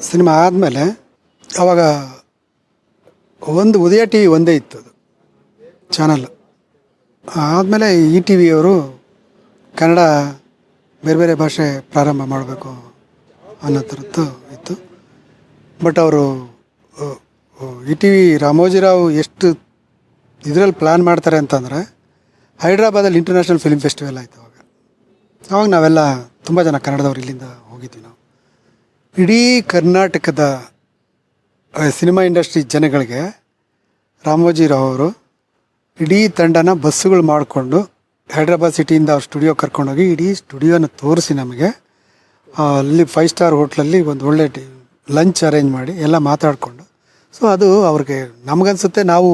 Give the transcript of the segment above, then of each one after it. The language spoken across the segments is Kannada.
ಸಿನಿಮಾ ಆದಮೇಲೆ ಅವಾಗ ಒಂದು ಉದಯ ಟಿ ವಿ ಒಂದೇ ಇತ್ತು, ಅದು ಚಾನಲ್. ಆದಮೇಲೆ ಈ ಟಿ ವಿಯವರು ಕನ್ನಡ ಬೇರೆ ಬೇರೆ ಭಾಷೆ ಪ್ರಾರಂಭ ಮಾಡಬೇಕು ಅನ್ನೋ ಥರದ್ದು ಇತ್ತು. ಬಟ್ ಅವರು ಈ ಟಿ ವಿ ರಾಮೋಜಿರಾವ್ ಎಷ್ಟು ಇದರಲ್ಲಿ ಪ್ಲ್ಯಾನ್ ಮಾಡ್ತಾರೆ ಅಂತಂದರೆ, ಹೈದ್ರಾಬಾದಲ್ಲಿ ಇಂಟರ್ನ್ಯಾಷನಲ್ ಫಿಲ್ಮ್ ಫೆಸ್ಟಿವಲ್ ಆಯಿತು. ಅವಾಗ ನಾವೆಲ್ಲ ತುಂಬ ಜನ ಕನ್ನಡದವ್ರು ಇಲ್ಲಿಂದ ಹೋಗಿದ್ವಿ. ನಾವು ಇಡೀ ಕರ್ನಾಟಕದ ಸಿನಿಮಾ ಇಂಡಸ್ಟ್ರಿ ಜನಗಳಿಗೆ ರಾಮೋಜಿರಾವ್ ಅವರು ಇಡೀ ತಂಡನ ಬಸ್ಸುಗಳು ಮಾಡಿಕೊಂಡು ಹೈದ್ರಾಬಾದ್ ಸಿಟಿಯಿಂದ ಅವ್ರ ಸ್ಟುಡಿಯೋ ಕರ್ಕೊಂಡೋಗಿ ಇಡೀ ಸ್ಟುಡಿಯೋನ ತೋರಿಸಿ ನಮಗೆ ಅಲ್ಲಿ 5 ಸ್ಟಾರ್ ಹೋಟ್ಲಲ್ಲಿ ಒಂದು ಒಳ್ಳೆ ಲಂಚ್ ಅರೇಂಜ್ ಮಾಡಿ ಎಲ್ಲ ಮಾತಾಡಿಕೊಂಡು. ಸೊ ಅದು ಅವ್ರಿಗೆ ನಮಗನ್ಸುತ್ತೆ ನಾವು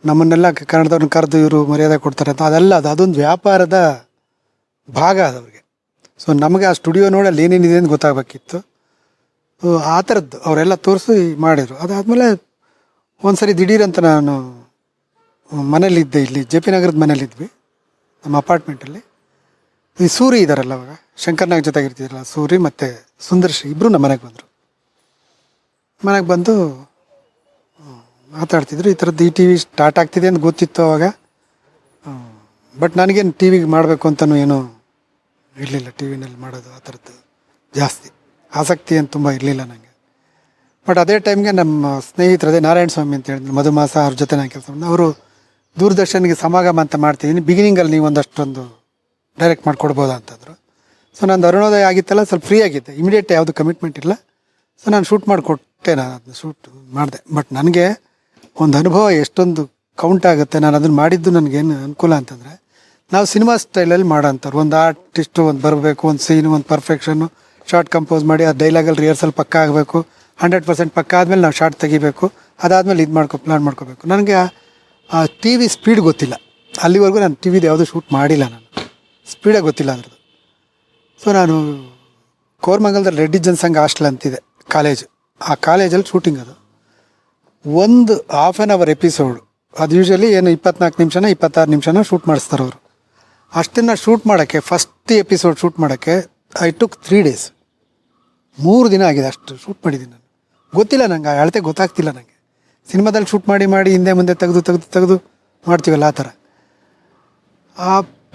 ನಮ್ಮನ್ನೆಲ್ಲ ಕನ್ನಡದವ್ರನ್ನ ಕರೆದು ಇವರು ಮರ್ಯಾದೆ ಕೊಡ್ತಾರೆ ಅಂತ. ಅದೆಲ್ಲ ಅದೊಂದು ವ್ಯಾಪಾರದ ಭಾಗ ಅದು ಅವ್ರಿಗೆ. ಸೊ ನಮಗೆ ಆ ಸ್ಟುಡಿಯೋ ನೋಡಿ ಅಲ್ಲಿ ಏನೇನಿದೆ ಅಂತ ಗೊತ್ತಾಗಬೇಕಿತ್ತು. ಆ ಥರದ್ದು ಅವರೆಲ್ಲ ತೋರಿಸಿ ಮಾಡಿದರು. ಅದಾದಮೇಲೆ ಒಂದು ಸರಿ ದಿಢೀರಂತ ನಾನು ಮನೇಲಿದ್ದೆ, ಇಲ್ಲಿ ಜೆ ಪಿ ನಗರದ ಮನೇಲಿದ್ವಿ, ನಮ್ಮ ಅಪಾರ್ಟ್ಮೆಂಟಲ್ಲಿ. ಈ ಸೂರಿ ಇದ್ದಾರಲ್ಲ, ಅವಾಗ ಶಂಕರ್ನಾಗ್ ಜೊತೆಗಿರ್ತಿದ್ರಲ್ಲ, ಸೂರಿ ಮತ್ತು ಸುಂದರ್ಶ್ರೀ ಇಬ್ಬರು ನಮ್ಮ ಮನೆಗೆ ಬಂದರು. ಮನೆಗೆ ಬಂದು ಮಾತಾಡ್ತಿದ್ರು. ಈ ಥರದ್ದು ಈ ಟಿ ವಿ ಸ್ಟಾರ್ಟ್ ಆಗ್ತಿದೆ ಅಂತ ಗೊತ್ತಿತ್ತು ಅವಾಗ. ಬಟ್ ನನಗೇನು ಟಿ ವಿಗೆ ಮಾಡಬೇಕು ಅಂತಲೂ ಏನೂ ಇರಲಿಲ್ಲ. ಟಿ ವಿನಲ್ಲಿ ಮಾಡೋದು ಆ ಥರದ್ದು ಜಾಸ್ತಿ ಆಸಕ್ತಿ ಅಂತ ತುಂಬ ಇರಲಿಲ್ಲ ನನಗೆ. ಬಟ್ ಅದೇ ಟೈಮ್ಗೆ ನಮ್ಮ ಸ್ನೇಹಿತರು, ಅದೇ ನಾರಾಯಣ ಸ್ವಾಮಿ ಅಂತ ಹೇಳಿದ್ರು, ಮಧುಮಾಸ, ಅವ್ರ ಜೊತೆ ನಾನು ಕೆಲಸ ಮಾಡಿ, ಅವರು ದೂರದರ್ಶನಿಗೆ ಸಮಾಗಮ ಅಂತ ಮಾಡ್ತಿದ್ದೀನಿ, ಬಿಗಿನಿಂಗಲ್ಲಿ ನೀವು ಒಂದಷ್ಟೊಂದು ಡೈರೆಕ್ಟ್ ಮಾಡಿಕೊಡ್ಬೋದಾ ಅಂತಂದರು. ಸೊ ನಂದು ಅರುಣೋದಯ ಆಗಿತ್ತಲ್ಲ, ಸ್ವಲ್ಪ ಫ್ರೀ ಆಗಿದ್ದೆ, ಇಮಿಡಿಯೇಟ್ ಯಾವುದು ಕಮಿಟ್ಮೆಂಟ್ ಇಲ್ಲ. ಸೊ ನಾನು ಶೂಟ್ ಮಾಡಿಕೊಟ್ಟೆ, ನಾನು ಅದನ್ನ ಶೂಟ್ ಮಾಡಿದೆ. ಬಟ್ ನನಗೆ ಒಂದು ಅನುಭವ ಎಷ್ಟೊಂದು ಕೌಂಟ್ ಆಗುತ್ತೆ. ನಾನು ಅದನ್ನು ಮಾಡಿದ್ದು ನನಗೇನು ಅನುಕೂಲ ಅಂತಂದರೆ, ನಾವು ಸಿನಿಮಾ ಸ್ಟೈಲಲ್ಲಿ ಮಾಡೋಂಥವ್ರು, ಒಂದು ಆರ್ಟಿಸ್ಟು ಒಂದು ಬರಬೇಕು, ಒಂದು ಸೀನು, ಒಂದು ಪರ್ಫೆಕ್ಷನ್ನು, ಶಾರ್ಟ್ ಕಂಪೋಸ್ ಮಾಡಿ ಆ ಡೈಲಾಗಲ್ಲಿ ರಿಹರ್ಸಲ್ ಪಕ್ಕ ಆಗಬೇಕು, 100% ಪಕ್ಕ ಆದಮೇಲೆ ನಾವು ಶಾರ್ಟ್ ತೆಗಿಬೇಕು, ಅದಾದಮೇಲೆ ಇದು ಪ್ಲ್ಯಾನ್ ಮಾಡ್ಕೋಬೇಕು. ನನಗೆ ಆ ಟಿ ವಿ ಸ್ಪೀಡ್ ಗೊತ್ತಿಲ್ಲ. ಅಲ್ಲಿವರೆಗೂ ನಾನು ಟಿ ವಿದು ಯಾವುದೂ ಶೂಟ್ ಮಾಡಿಲ್ಲ, ನಾನು ಸ್ಪೀಡಾಗಿ ಗೊತ್ತಿಲ್ಲ ಅದ್ರದ್ದು. ಸೊ ನಾನು ಕೋರ್ಮಂಗಲದಲ್ಲಿ ರೆಡ್ಡಿ ಜನಸಂಘ ಹಾಸ್ಟೆಲ್ ಅಂತಿದೆ ಕಾಲೇಜು, ಆ ಕಾಲೇಜಲ್ಲಿ ಶೂಟಿಂಗ್. ಅದು ಒಂದು ಹಾಫ್ ಆನ್ ಅವರ್ ಎಪಿಸೋಡು, ಅದು ಯೂಶ್ವಲಿ ಏನು 24 ನಿಮಿಷನ 26 ನಿಮಿಷನ ಶೂಟ್ ಮಾಡಿಸ್ತಾರೆ ಅವರು. ಅಷ್ಟನ್ನು ಶೂಟ್ ಮಾಡೋಕ್ಕೆ, ಫಸ್ಟ್ ಎಪಿಸೋಡ್ ಶೂಟ್ ಮಾಡೋಕ್ಕೆ ಐ ಟುಕ್ 3 days, 3 ದಿನ ಆಗಿದೆ. ಅಷ್ಟು ಶೂಟ್ ಮಾಡಿದ್ದೀನಿ ನಾನು. ಗೊತ್ತಿಲ್ಲ ನನಗೆ, ಆ ಅಳತೆ ಗೊತ್ತಾಗ್ತಿಲ್ಲ ನನಗೆ. ಸಿನಿಮಾದಲ್ಲಿ ಶೂಟ್ ಮಾಡಿ ಹಿಂದೆ ಮುಂದೆ ತೆಗೆದು ಮಾಡ್ತೀವಲ್ಲ, ಆ ಥರ.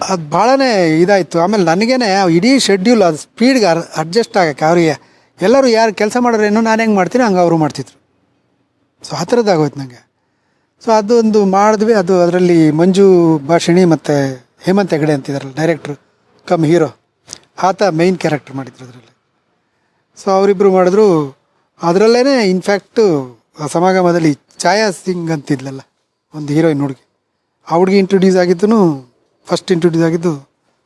ಅದು ಭಾಳನೇ ಇದಾಯಿತು. ಆಮೇಲೆ ನನಗೇನೆ ಇಡೀ ಶೆಡ್ಯೂಲ್ ಅದು ಸ್ಪೀಡ್ಗೆ ಅಡ್ಜಸ್ಟ್ ಆಗೋಕ್ಕೆ ಅವರಿಗೆ, ಎಲ್ಲರೂ ಯಾರು ಕೆಲಸ ಮಾಡೋರೇನೋ ನಾನು ಹೆಂಗೆ ಮಾಡ್ತೀನಿ ಹಂಗೆ ಅವರು ಮಾಡ್ತಿದ್ರು. ಸೊ ಆ ಥರದ್ದಾಗೋಯ್ತು ನನಗೆ. ಸೊ ಅದೊಂದು ಮಾಡಿದ್ವಿ. ಅದು ಅದರಲ್ಲಿ ಮಂಜು ಭಾಷಿಣಿ ಮತ್ತು ಹೇಮಂತ್ ಹೆಗಡೆ ಅಂತಿದ್ದಾರಲ್ಲ, ಡೈರೆಕ್ಟ್ರು ಕಮ್ ಹೀರೋ, ಆತ ಮೇಯ್ನ್ ಕ್ಯಾರೆಕ್ಟರ್ ಮಾಡಿದ್ರು ಅದರಲ್ಲಿ. ಸೊ ಅವರಿಬ್ಬರು ಮಾಡಿದ್ರು. ಅದರಲ್ಲೇ ಇನ್ಫ್ಯಾಕ್ಟು ಆ ಸಮಾಗಮದಲ್ಲಿ ಛಾಯಾ ಸಿಂಗ್ ಅಂತಿದ್ಲಲ್ಲ, ಒಂದು ಹೀರೋಯಿನ್ ಹುಡುಗಿ, ಆ ಹುಡುಗಿ ಇಂಟ್ರೊಡ್ಯೂಸ್ ಆಗಿದ್ದು, ಫಸ್ಟ್ ಇಂಟ್ರೊಡ್ಯೂಸ್ ಆಗಿದ್ದು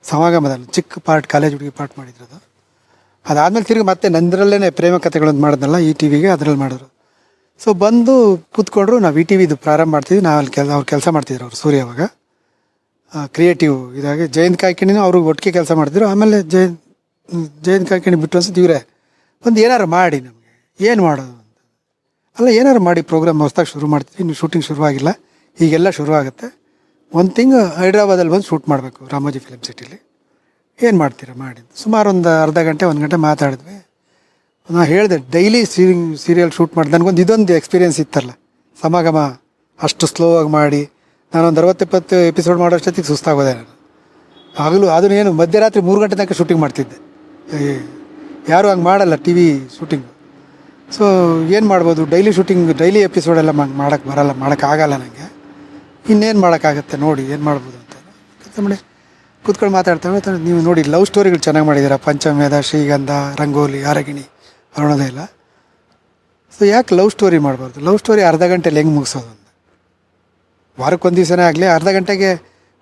ಸಮಾಗಮದಲ್ಲಿ, ಚಿಕ್ಕ ಪಾರ್ಟ್, ಕಾಲೇಜ್ ಹುಡುಗಿ ಪಾರ್ಟ್ ಮಾಡಿದ್ರು. ಅದು ಅದಾದಮೇಲೆ ತಿರುಗಿ ಮತ್ತೆ ನಂದರಲ್ಲೇ ಪ್ರೇಮ ಕಥೆಗಳನ್ನು ಮಾಡಿದ್ನಲ್ಲ ಈ ಟಿ ವಿಗೆ, ಅದರಲ್ಲಿ ಮಾಡಿದ್ರು. ಸೊ ಬಂದು ಕೂತ್ಕೊಂಡ್ರು. ನಾವು ಈ ಟಿ ವಿದು ಪ್ರಾರಂಭ ಮಾಡ್ತಿದ್ವಿ. ನಾವು ಅಲ್ಲಿ ಅವ್ರು ಕೆಲಸ ಮಾಡ್ತಿದ್ರು, ಅವರು ಸೂರ್ಯ ಅವಾಗ ಕ್ರಿಯೇಟಿವ್ ಇದಾಗಿ. ಜಯಂತ್ ಕಾಯ್ಕಿಣಿನೂ ಅವರು ಒಟ್ಟಿಗೆ ಕೆಲಸ ಮಾಡ್ತಿದ್ರು. ಆಮೇಲೆ ಜಯಂತ್ ಕಾಯ್ಕಿಣಿ ಬಿಟ್ಟು ಅನ್ಸುತ್ತೆ ಇವರೇ ಒಂದು ಏನಾರು ಮಾಡಿ, ನಮಗೆ ಏನು ಮಾಡೋದು ಅಂತ, ಅಲ್ಲ ಏನಾರು ಮಾಡಿ ಪ್ರೋಗ್ರಾಮ್ ಹೊಸ್ದಾಗಿ ಶುರು ಮಾಡ್ತೀವಿ, ಇನ್ನು ಶೂಟಿಂಗ್ ಶುರುವಾಗಿಲ್ಲ, ಈಗೆಲ್ಲ ಶುರುವಾಗುತ್ತೆ, ಒಂದು ತಿಂಗಳು ಹೈದ್ರಾಬಾದಲ್ಲಿ ಬಂದು ಶೂಟ್ ಮಾಡಬೇಕು ರಾಮೋಜಿ ಫಿಲ್ಮ್ ಸಿಟಿಲಿ, ಏನು ಮಾಡ್ತೀರಾ ಮಾಡಿ. ಸುಮಾರು ಒಂದು ಅರ್ಧ ಗಂಟೆ 1 ಗಂಟೆ ಮಾತಾಡಿದ್ವಿ. ನಾನು ಹೇಳಿದೆ, ಡೈಲಿ ಸೀರಿಯಲ್ ಶೂಟ್ ಮಾಡಿ ನನಗೊಂದು ಇದೊಂದು ಎಕ್ಸ್ಪೀರಿಯೆನ್ಸ್ ಇತ್ತಲ್ಲ, ಸಮಾಗಮ ಅಷ್ಟು ಸ್ಲೋ ಆಗಿ ಮಾಡಿ ನಾನೊಂದು 60-70 ಎಪಿಸೋಡ್ ಮಾಡೋಷ್ಟೊತ್ತಿಗೆ ಸುಸ್ತಾಗೋದೆ ನಾನು. ಆಗಲೂ ಅದನ್ನೇನು ಮಧ್ಯರಾತ್ರಿ 3 ಗಂಟೆ ತನಕ ಶೂಟಿಂಗ್ ಮಾಡ್ತಿದ್ದೆ. ಯಾರೂ ಹಂಗೆ ಮಾಡಲ್ಲ ಟಿ ವಿ ಶೂಟಿಂಗು. ಸೊ ಏನು ಮಾಡ್ಬೋದು, ಡೈಲಿ ಎಪಿಸೋಡೆಲ್ಲ ಮಾಡೋಕ್ಕೆ ಬರಲ್ಲ, ಮಾಡೋಕ್ಕಾಗಲ್ಲ ನನಗೆ. ಇನ್ನೇನು ಮಾಡೋಕ್ಕಾಗತ್ತೆ, ನೋಡಿ ಏನು ಮಾಡ್ಬೋದು ಅಂತ ಕೆಲಸ ಮಾಡಿ ಕೂತ್ಕೊಂಡು ಮಾತಾಡ್ತೇವೆ. ನೀವು ನೋಡಿ ಲವ್ ಸ್ಟೋರಿಗಳು ಚೆನ್ನಾಗಿ ಮಾಡಿದ್ದೀರಾ, ಪಂಚಮೇಧ, ಶ್ರೀಗಂಧ, ರಂಗೋಲಿ, ಆರಗಿಣಿ, ಅರುಣೋದಯ ಇಲ್ಲ. ಸೊ ಯಾಕೆ ಲವ್ ಸ್ಟೋರಿ ಮಾಡಬಾರ್ದು? ಲವ್ ಸ್ಟೋರಿ ಅರ್ಧ ಗಂಟೆಲಿ ಹೆಂಗೆ ಮುಗಿಸೋದು? ವಾರಕ್ಕೊಂದು ದಿವಸನೇ ಆಗಲಿ, ಅರ್ಧ ಗಂಟೆಗೆ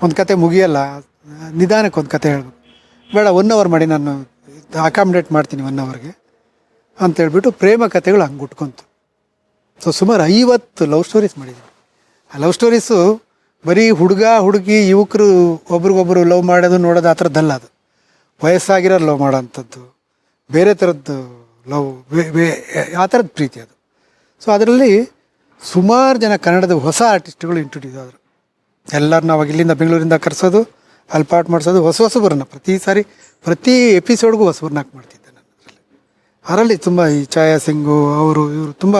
ಒಂದು ಕತೆ ಮುಗಿಯಲ್ಲ, ನಿಧಾನಕ್ಕೆ ಒಂದು ಕತೆ ಹೇಳ್ಬೇಕು. ಬೇಡ 1 hour ಮಾಡಿ, ನಾನು ಅಕಾಮಿಡೇಟ್ ಮಾಡ್ತೀನಿ 1 hourಗೆ ಅಂತೇಳ್ಬಿಟ್ಟು ಪ್ರೇಮ ಕಥೆಗಳು ಹಂಗೆ ಉಟ್ಕೊಂತು. ಸೊ ಸುಮಾರು 50 ಲವ್ ಸ್ಟೋರೀಸ್ ಮಾಡಿದ್ದೀನಿ. ಆ ಲವ್ ಸ್ಟೋರೀಸು ಬರೀ ಹುಡುಗ ಹುಡುಗಿ ಯುವಕರು ಒಬ್ರಿಗೊಬ್ಬರು ಲವ್ ಮಾಡೋದು ನೋಡೋದು ಆ ಥರದ್ದಲ್ಲ. ಅದು ವಯಸ್ಸಾಗಿರೋರು ಲವ್ ಮಾಡೋ ಅಂಥದ್ದು, ಬೇರೆ ಥರದ್ದು ಲವ್, ಆ ಥರದ್ದು ಪ್ರೀತಿ ಅದು. ಸೊ ಅದರಲ್ಲಿ ಸುಮಾರು ಜನ ಕನ್ನಡದ ಹೊಸ ಆರ್ಟಿಸ್ಟ್ಗಳು ಇಂಟ್ರೊಡ್ಯೂಸ್ ಆದರು. ಎಲ್ಲರನ್ನ ಅವಾಗ ಇಲ್ಲಿಂದ ಬೆಂಗಳೂರಿಂದ ಕರೆಸೋದು, ಅಲ್ಲಿ ಪಾಠ ಮಾಡಿಸೋದು, ಹೊಸಬರನ್ನ ಪ್ರತಿ ಎಪಿಸೋಡ್ಗೂ ಹೊಸಬರನ್ನ ಮಾಡ್ತಿದ್ದೆ ನಾನು ಅದರಲ್ಲಿ. ಅದರಲ್ಲಿ ತುಂಬ ಈ ಛಾಯಾ ಸಿಂಗು ಅವರು ಇವರು ತುಂಬ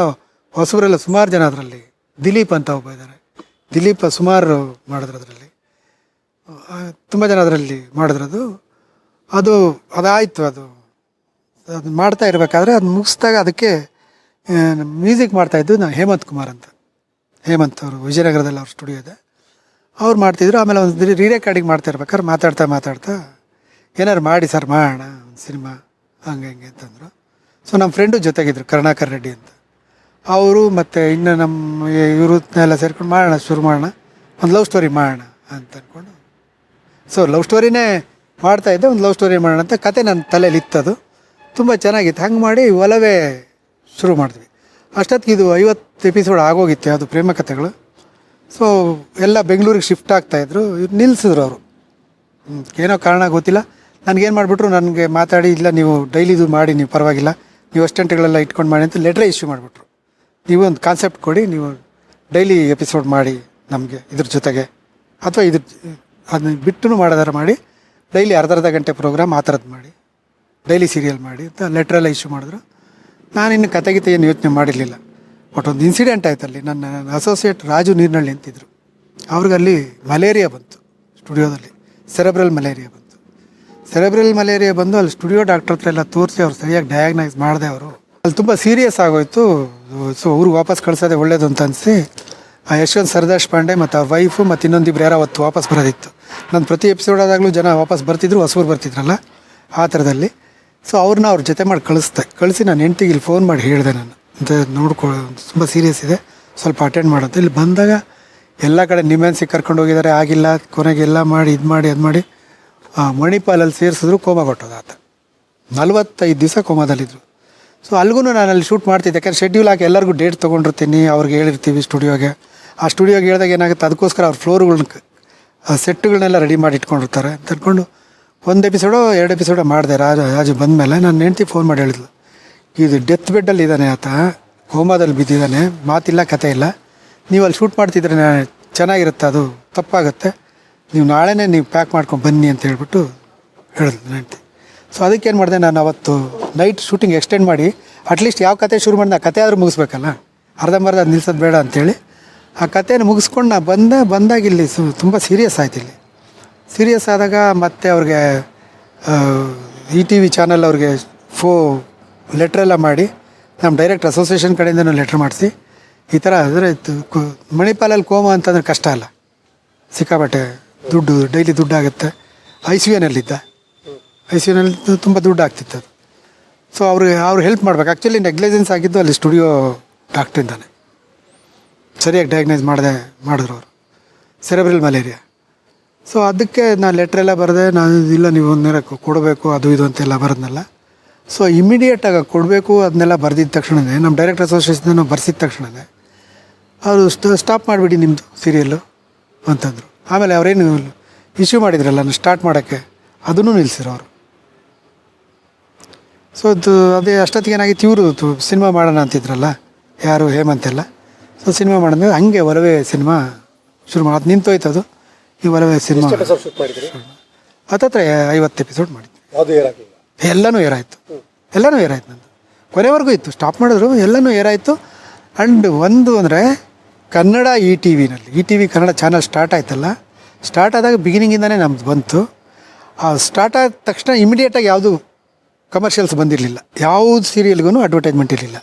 ಹೊಸಬರೆಲ್ಲ ಸುಮಾರು ಜನ ಅದರಲ್ಲಿ. ದಿಲೀಪ್ ಅಂತ ಒಬ್ಬ ಇದ್ದಾರೆ, ದಿಲೀಪ್ ಸುಮಾರು ಮಾಡಿದ್ರು ಅದರಲ್ಲಿ, ತುಂಬ ಜನ ಅದರಲ್ಲಿ ಮಾಡಿದ್ರದು. ಅದಾಯಿತು. ಅದು ಮಾಡ್ತಾ ಇರಬೇಕಾದ್ರೆ ಅದು ಮುಗಿಸ್ದಾಗ ಅದಕ್ಕೆ ಮ್ಯೂಸಿಕ್ ಮಾಡ್ತಾಯಿದ್ದು ನಾನು ಹೇಮಂತ್ ಕುಮಾರ್ ಅಂತ. ಹೇಮಂತ್ ಅವರು ವಿಜಯನಗರದಲ್ಲಿ ಅವ್ರ ಸ್ಟುಡಿಯೋ ಇದೆ, ಅವ್ರು ಮಾಡ್ತಿದ್ರು. ಆಮೇಲೆ ಒಂದು ರೀ ರೆಕಾರ್ಡಿಂಗ್ ಮಾಡ್ತಾ ಇರ್ಬೇಕಾದ್ರೆ ಮಾತಾಡ್ತಾ ಏನಾರು ಮಾಡಿ ಸರ್ ಮಾಡೋಣ ಒಂದು ಸಿನಿಮಾ ಹಂಗೆ ಅಂತಂದರು. ಸೊ ನಮ್ಮ ಫ್ರೆಂಡು ಜೊತೆಗಿದ್ರು ಕರುಣಾಕರ್ ರೆಡ್ಡಿ ಅಂತ, ಅವರು ಮತ್ತು ಇನ್ನು ನಮ್ಮ ಇವ್ರನ್ನೆಲ್ಲ ಸೇರ್ಕೊಂಡು ಶುರು ಮಾಡೋಣ, ಒಂದು ಲವ್ ಸ್ಟೋರಿ ಮಾಡೋಣ ಅಂತ ಅಂದ್ಕೊಂಡು. ಸೊ ಲವ್ ಸ್ಟೋರಿನೇ ಮಾಡ್ತಾಯಿದ್ದೆ, ಒಂದು ಲವ್ ಸ್ಟೋರಿ ಮಾಡೋಣ ಅಂತ ಕತೆ ನನ್ನ ತಲೆಯಲ್ಲಿ ಇತ್ತದು, ತುಂಬ ಚೆನ್ನಾಗಿತ್ತು. ಹಂಗೆ ಮಾಡಿ ಒಲವೇ ಶುರು ಮಾಡಿದ್ವಿ. ಅಷ್ಟೊತ್ತಿಗೆ ಇದು 50 ಎಪಿಸೋಡ್ ಆಗೋಗಿತ್ತು, ಅದು ಪ್ರೇಮ ಕಥೆಗಳು. ಸೊ ಎಲ್ಲ ಬೆಂಗಳೂರಿಗೆ ಶಿಫ್ಟ್ ಆಗ್ತಾಯಿದ್ರು. ಇವ್ರು ನಿಲ್ಲಿಸಿದ್ರು ಅವರು, ಏನೋ ಕಾರಣ ಗೊತ್ತಿಲ್ಲ. ನನಗೇನು ಮಾಡಿಬಿಟ್ರು, ನನಗೆ ಮಾತಾಡಿ ಇಲ್ಲ ನೀವು ಡೈಲಿದು ಮಾಡಿ, ನೀವು ಪರವಾಗಿಲ್ಲ, ನೀವು ಅಸ್ಟೆಂಟ್ಗಳೆಲ್ಲ ಇಟ್ಕೊಂಡು ಮಾಡಿ ಅಂತ ಲೆಟ್ರೇ ಇಶ್ಯೂ ಮಾಡಿಬಿಟ್ರು. ನೀವು ಒಂದು ಕಾನ್ಸೆಪ್ಟ್ ಕೊಡಿ, ನೀವು ಡೈಲಿ ಎಪಿಸೋಡ್ ಮಾಡಿ ನಮಗೆ ಇದ್ರ ಜೊತೆಗೆ, ಅಥವಾ ಅದನ್ನ ಬಿಟ್ಟು ಮಾಡೋದಾರ ಮಾಡಿ, ಡೈಲಿ ಅರ್ಧ ಗಂಟೆ ಪ್ರೋಗ್ರಾಮ್ ಆ ಥರದ್ದು ಮಾಡಿ, ಡೈಲಿ ಸೀರಿಯಲ್ ಮಾಡಿ ಅಂತ ಲೆಟ್ರೆಲ್ಲ ಇಶ್ಯೂ ಮಾಡಿದ್ರು. ನಾನಿನ್ನು ಕತೆಗೀತೆ ಏನು ಯೋಚನೆ ಮಾಡಿರಲಿಲ್ಲ. ಬಟ್ ಒಂದು ಇನ್ಸಿಡೆಂಟ್ ಆಯ್ತಲ್ಲಿ. ನನ್ನ ಅಸೋಸಿಯೇಟ್ ರಾಜು ನೀರ್ನಳ್ಳಿ ಅಂತಿದ್ರು, ಅವ್ರಿಗಲ್ಲಿ ಮಲೇರಿಯಾ ಬಂತು ಸ್ಟುಡಿಯೋದಲ್ಲಿ, ಸೆರೆಬ್ರಲ್ ಮಲೇರಿಯಾ ಬಂತು. ಸೆರೆಬ್ರಲ್ ಮಲೇರಿಯಾ ಬಂದು ಅಲ್ಲಿ ಸ್ಟುಡಿಯೋ ಡಾಕ್ಟರ್ ಹತ್ರ ಎಲ್ಲ ತೋರಿಸಿ ಅವ್ರು ಸರಿಯಾಗಿ ಡಯಾಗ್ನೈಸ್ ಮಾಡಿದೆ. ಅವರು ಅಲ್ಲಿ ತುಂಬ ಸೀರಿಯಸ್ ಆಗೋಯ್ತು. ಸೊ ಅವ್ರಿಗೆ ವಾಪಸ್ ಕಳಿಸೋದೆ ಒಳ್ಳೇದು ಅಂತ ಅನಿಸಿ ಆ ಯಶವಂತ್ ಸರ್ದಾಶ್ ಪಾಂಡೆ ಮತ್ತು ಅವ್ರ ವೈಫು ಮತ್ತು ಇನ್ನೊಂದಿಬ್ರು ಯಾರೋ ಅವತ್ತು ವಾಪಸ್ ಬರೋದಿತ್ತು. ನಾನು ಪ್ರತಿ ಎಪಿಸೋಡ್ ಆದಾಗಲೂ ಜನ ವಾಪಸ್ ಬರ್ತಿದ್ರು, ಹೊಸಬರು ಬರ್ತಿದ್ರಲ್ಲ ಆ ಥರದಲ್ಲಿ. ಸೊ ಅವ್ರ ಜೊತೆ ಮಾಡಿ ಕಳಿಸಿ ನಾನು ಹೆಂಡ್ತಿಗೆ ಇಲ್ಲಿ ಫೋನ್ ಮಾಡಿ ಹೇಳಿದೆ, ನಾನು ಅಂತ ತುಂಬ ಸೀರಿಯಸ್ ಇದೆ, ಸ್ವಲ್ಪ ಅಟೆಂಡ್ ಮಾಡೋದು. ಇಲ್ಲಿ ಬಂದಾಗ ಎಲ್ಲ ಕಡೆ ನಿಮ್ಮೆನ್ಸಿಗೆ ಕರ್ಕೊಂಡು ಹೋಗಿದ್ದಾರೆ, ಆಗಿಲ್ಲ. ಕೊನೆಗೆ ಎಲ್ಲ ಮಾಡಿ ಅದು ಮಾಡಿ ಮಣಿಪಾಲಲ್ಲಿ ಸೇರಿಸಿದ್ರು, ಕೋಮಾ ಕೊಟ್ಟೋದು ಆತ. 45 ದಿವಸ ಕೋಮಾದಲ್ಲಿದ್ದರು. ಸೊ ಅಲ್ಲಿಗೂ ನಾನು ಅಲ್ಲಿ ಶೂಟ್ ಮಾಡ್ತಿದ್ದೆ, ಯಾಕಂದ್ರೆ ಶೆಡ್ಯೂಲ್ ಹಾಕಿ ಎಲ್ಲರಿಗೂ ಡೇಟ್ ತೊಗೊಂಡಿರ್ತೀನಿ, ಅವ್ರಿಗೆ ಹೇಳಿರ್ತೀವಿ ಸ್ಟುಡಿಯೋಗೆ. ಆ ಸ್ಟುಡಿಯೋಗೆ ಹೇಳಿದಾಗ ಏನಾಗುತ್ತೆ, ಅದಕ್ಕೋಸ್ಕರ ಅವ್ರ ಫ್ಲೋರ್ಗಳ್ನ ಸೆಟ್ಟುಗಳನ್ನೆಲ್ಲ ರೆಡಿ ಮಾಡಿ ಇಟ್ಕೊಂಡಿರ್ತಾರೆ ಅಂತ ಅಂದ್ಕೊಂಡು 1 ಎಪಿಸೋಡೋ 2 ಎಪಿಸೋಡೋ ಮಾಡಿದೆ. ರಾಜು ಬಂದಮೇಲೆ ನನ್ನ ಹೆಂಡ್ತಿ ಫೋನ್ ಮಾಡಿ ಹೇಳಿದ್ಲು, ಇದು ಡೆತ್ ಬೆಡ್ಡಲ್ಲಿ ಇದ್ದಾನೆ ಆತ, ಕೋಮಾದಲ್ಲಿ ಬಿದ್ದಿದ್ದಾನೆ, ಮಾತಿಲ್ಲ ಕತೆ ಇಲ್ಲ, ನೀವು ಅಲ್ಲಿ ಶೂಟ್ ಮಾಡ್ತಿದ್ರೆ ಚೆನ್ನಾಗಿರುತ್ತೆ, ಅದು ತಪ್ಪಾಗುತ್ತೆ, ನೀವು ನಾಳೆನೇ ನೀವು ಪ್ಯಾಕ್ ಮಾಡ್ಕೊಂಡು ಬನ್ನಿ ಅಂತ ಹೇಳ್ಬಿಟ್ಟು ಹೇಳಿದ್ಲು ನನ್ನ ಹೆಂಡ್ತಿ. ಸೊ ಅದಕ್ಕೇನು ಮಾಡಿದೆ, ನಾನು ಅವತ್ತು ನೈಟ್ ಶೂಟಿಂಗ್ ಎಕ್ಸ್ಟೆಂಡ್ ಮಾಡಿ ಅಟ್ಲೀಸ್ಟ್ ಯಾವ ಕತೆ ಶುರು ಮಾಡಿದೆ ಆ ಕತೆ ಆದರೂ ಮುಗಿಸ್ಬೇಕಲ್ಲ, ಅರ್ಧಂಬರ್ಧ ಅದು ನಿಲ್ಸೋದು ಬೇಡ ಅಂಥೇಳಿ ಆ ಕತೆಯನ್ನು ಮುಗಿಸ್ಕೊಂಡು ನಾ ಬಂದಾಗ ಇಲ್ಲಿ ತುಂಬ ಸೀರಿಯಸ್ ಆಯ್ತು. ಇಲ್ಲಿ ಸೀರಿಯಸ್ ಆದಾಗ ಮತ್ತೆ ಅವ್ರಿಗೆ ETV ಚಾನಲ್ ಅವ್ರಿಗೆ ಲೆಟ್ರೆಲ್ಲ ಮಾಡಿ, ನಮ್ಮ ಡೈರೆಕ್ಟ್ ಅಸೋಸಿಯೇಷನ್ ಕಡೆಯಿಂದನೂ ಲೆಟ್ರ್ ಮಾಡಿಸಿ, ಈ ಥರ ಅಂದರೆ ಮಣಿಪಾಲಲ್ಲಿ ಕೋಮಾ ಅಂತಂದ್ರೆ ಕಷ್ಟ ಅಲ್ಲ, ಸಿಕ್ಕಾಬಟ್ಟೆ ದುಡ್ಡು, ಡೈಲಿ ದುಡ್ಡಾಗುತ್ತೆ. ICUನಲ್ಲಿದ್ದ, ICUನಲ್ಲಿ ತುಂಬ ದುಡ್ಡು ಆಗ್ತಿತ್ತು ಅದು. ಸೊ ಅವ್ರು ಹೆಲ್ಪ್ ಮಾಡ್ಬೇಕು. ಆ್ಯಕ್ಚುಲಿ ನೆಗ್ಲಿಜೆನ್ಸ್ ಆಗಿದ್ದು ಅಲ್ಲಿ ಸ್ಟುಡಿಯೋ ಡಾಕ್ಟ್ರಿಂದಾನೆ, ಸರಿಯಾಗಿ ಡಯಾಗ್ನೈಸ್ ಮಾಡಿದ್ರು ಅವರು, ಸೆರೆಬ್ರಲ್ ಮಲೇರಿಯಾ. ಸೊ ಅದಕ್ಕೆ ನಾನು ಲೆಟ್ರೆಲ್ಲ ಬರೆದೆ. ನಾನು ಇಲ್ಲ ನೀವು ಒಂದೇರ ಕೊಡಬೇಕು ಅದು ಇದು ಅಂತೆಲ್ಲ ಬರೆದ್ನಲ್ಲ. ಸೊ ಇಮಿಡಿಯೇಟಾಗಿ ಕೊಡಬೇಕು ಅದನ್ನೆಲ್ಲ ಬರೆದಿದ್ದ ತಕ್ಷಣವೇ ನಮ್ಮ ಡೈರೆಕ್ಟರ್ ಅಸೋಸಿಯೇಷನ್ ಬರ್ಸಿದ ತಕ್ಷಣವೇ ಅವರು ಸ್ಟಾಪ್ ಮಾಡಿಬಿಡಿ ನಿಮ್ಮದು ಸೀರಿಯಲ್ಲು ಅಂತಂದರು. ಆಮೇಲೆ ಅವರೇನು ಇಶ್ಯೂ ಮಾಡಿದ್ರಲ್ಲ ನಾನು ಸ್ಟಾರ್ಟ್ ಮಾಡೋಕ್ಕೆ, ಅದನ್ನು ನಿಲ್ಲಿಸಿರು ಅವರು. ಸೊ ಅದೇ ಅಷ್ಟೊತ್ತಿಗೆ ಏನಾಗಿತ್ತು, ಇವರು ಸಿನಿಮಾ ಮಾಡೋಣ ಅಂತಿದ್ರಲ್ಲ ಯಾರು, ಹೇಮಂತೆಲ್ಲ. ಸೊ ಸಿನಿಮಾ ಮಾಡಿದ್ಮೇಲೆ ಹಂಗೆ ಒಲವೇ ಸಿನಿಮಾ ಶುರು ಮಾಡಿ, ಅದು ನಿಂತೋಯ್ತು ಅದು. ಈ ಒಲವೇ ಸಿನಿಮಾ ಹತ್ತತ್ರ 50 ಎಪಿಸೋಡ್ ಮಾಡಿದ್ವಿ. ಎಲ್ಲನೂ ಏರಾಯಿತು ನಂದು, ಕೊನೆವರೆಗೂ ಇತ್ತು. ಸ್ಟಾಪ್ ಮಾಡಿದ್ರು, ಎಲ್ಲನೂ ಏರಾಯಿತು. ಆ್ಯಂಡ್ ಒಂದು ಅಂದರೆ Kannada ETV Kannada channel start ಆಯ್ತಲ್ಲ, ಸ್ಟಾರ್ಟ್ ಆದಾಗ ಬಿಗಿನಿಂಗಿಂದನೇ ನಮ್ದು ಬಂತು. ಆ ಸ್ಟಾರ್ಟ್ ಆದ ತಕ್ಷಣ ಇಮಿಡಿಯೇಟಾಗಿ ಯಾವುದು ಕಮರ್ಷಿಯಲ್ಸ್ ಬಂದಿರಲಿಲ್ಲ, ಯಾವುದು ಸೀರಿಯಲ್ಗೂ ಅಡ್ವರ್ಟೈಸ್ಮೆಂಟ್ ಇರಲಿಲ್ಲ.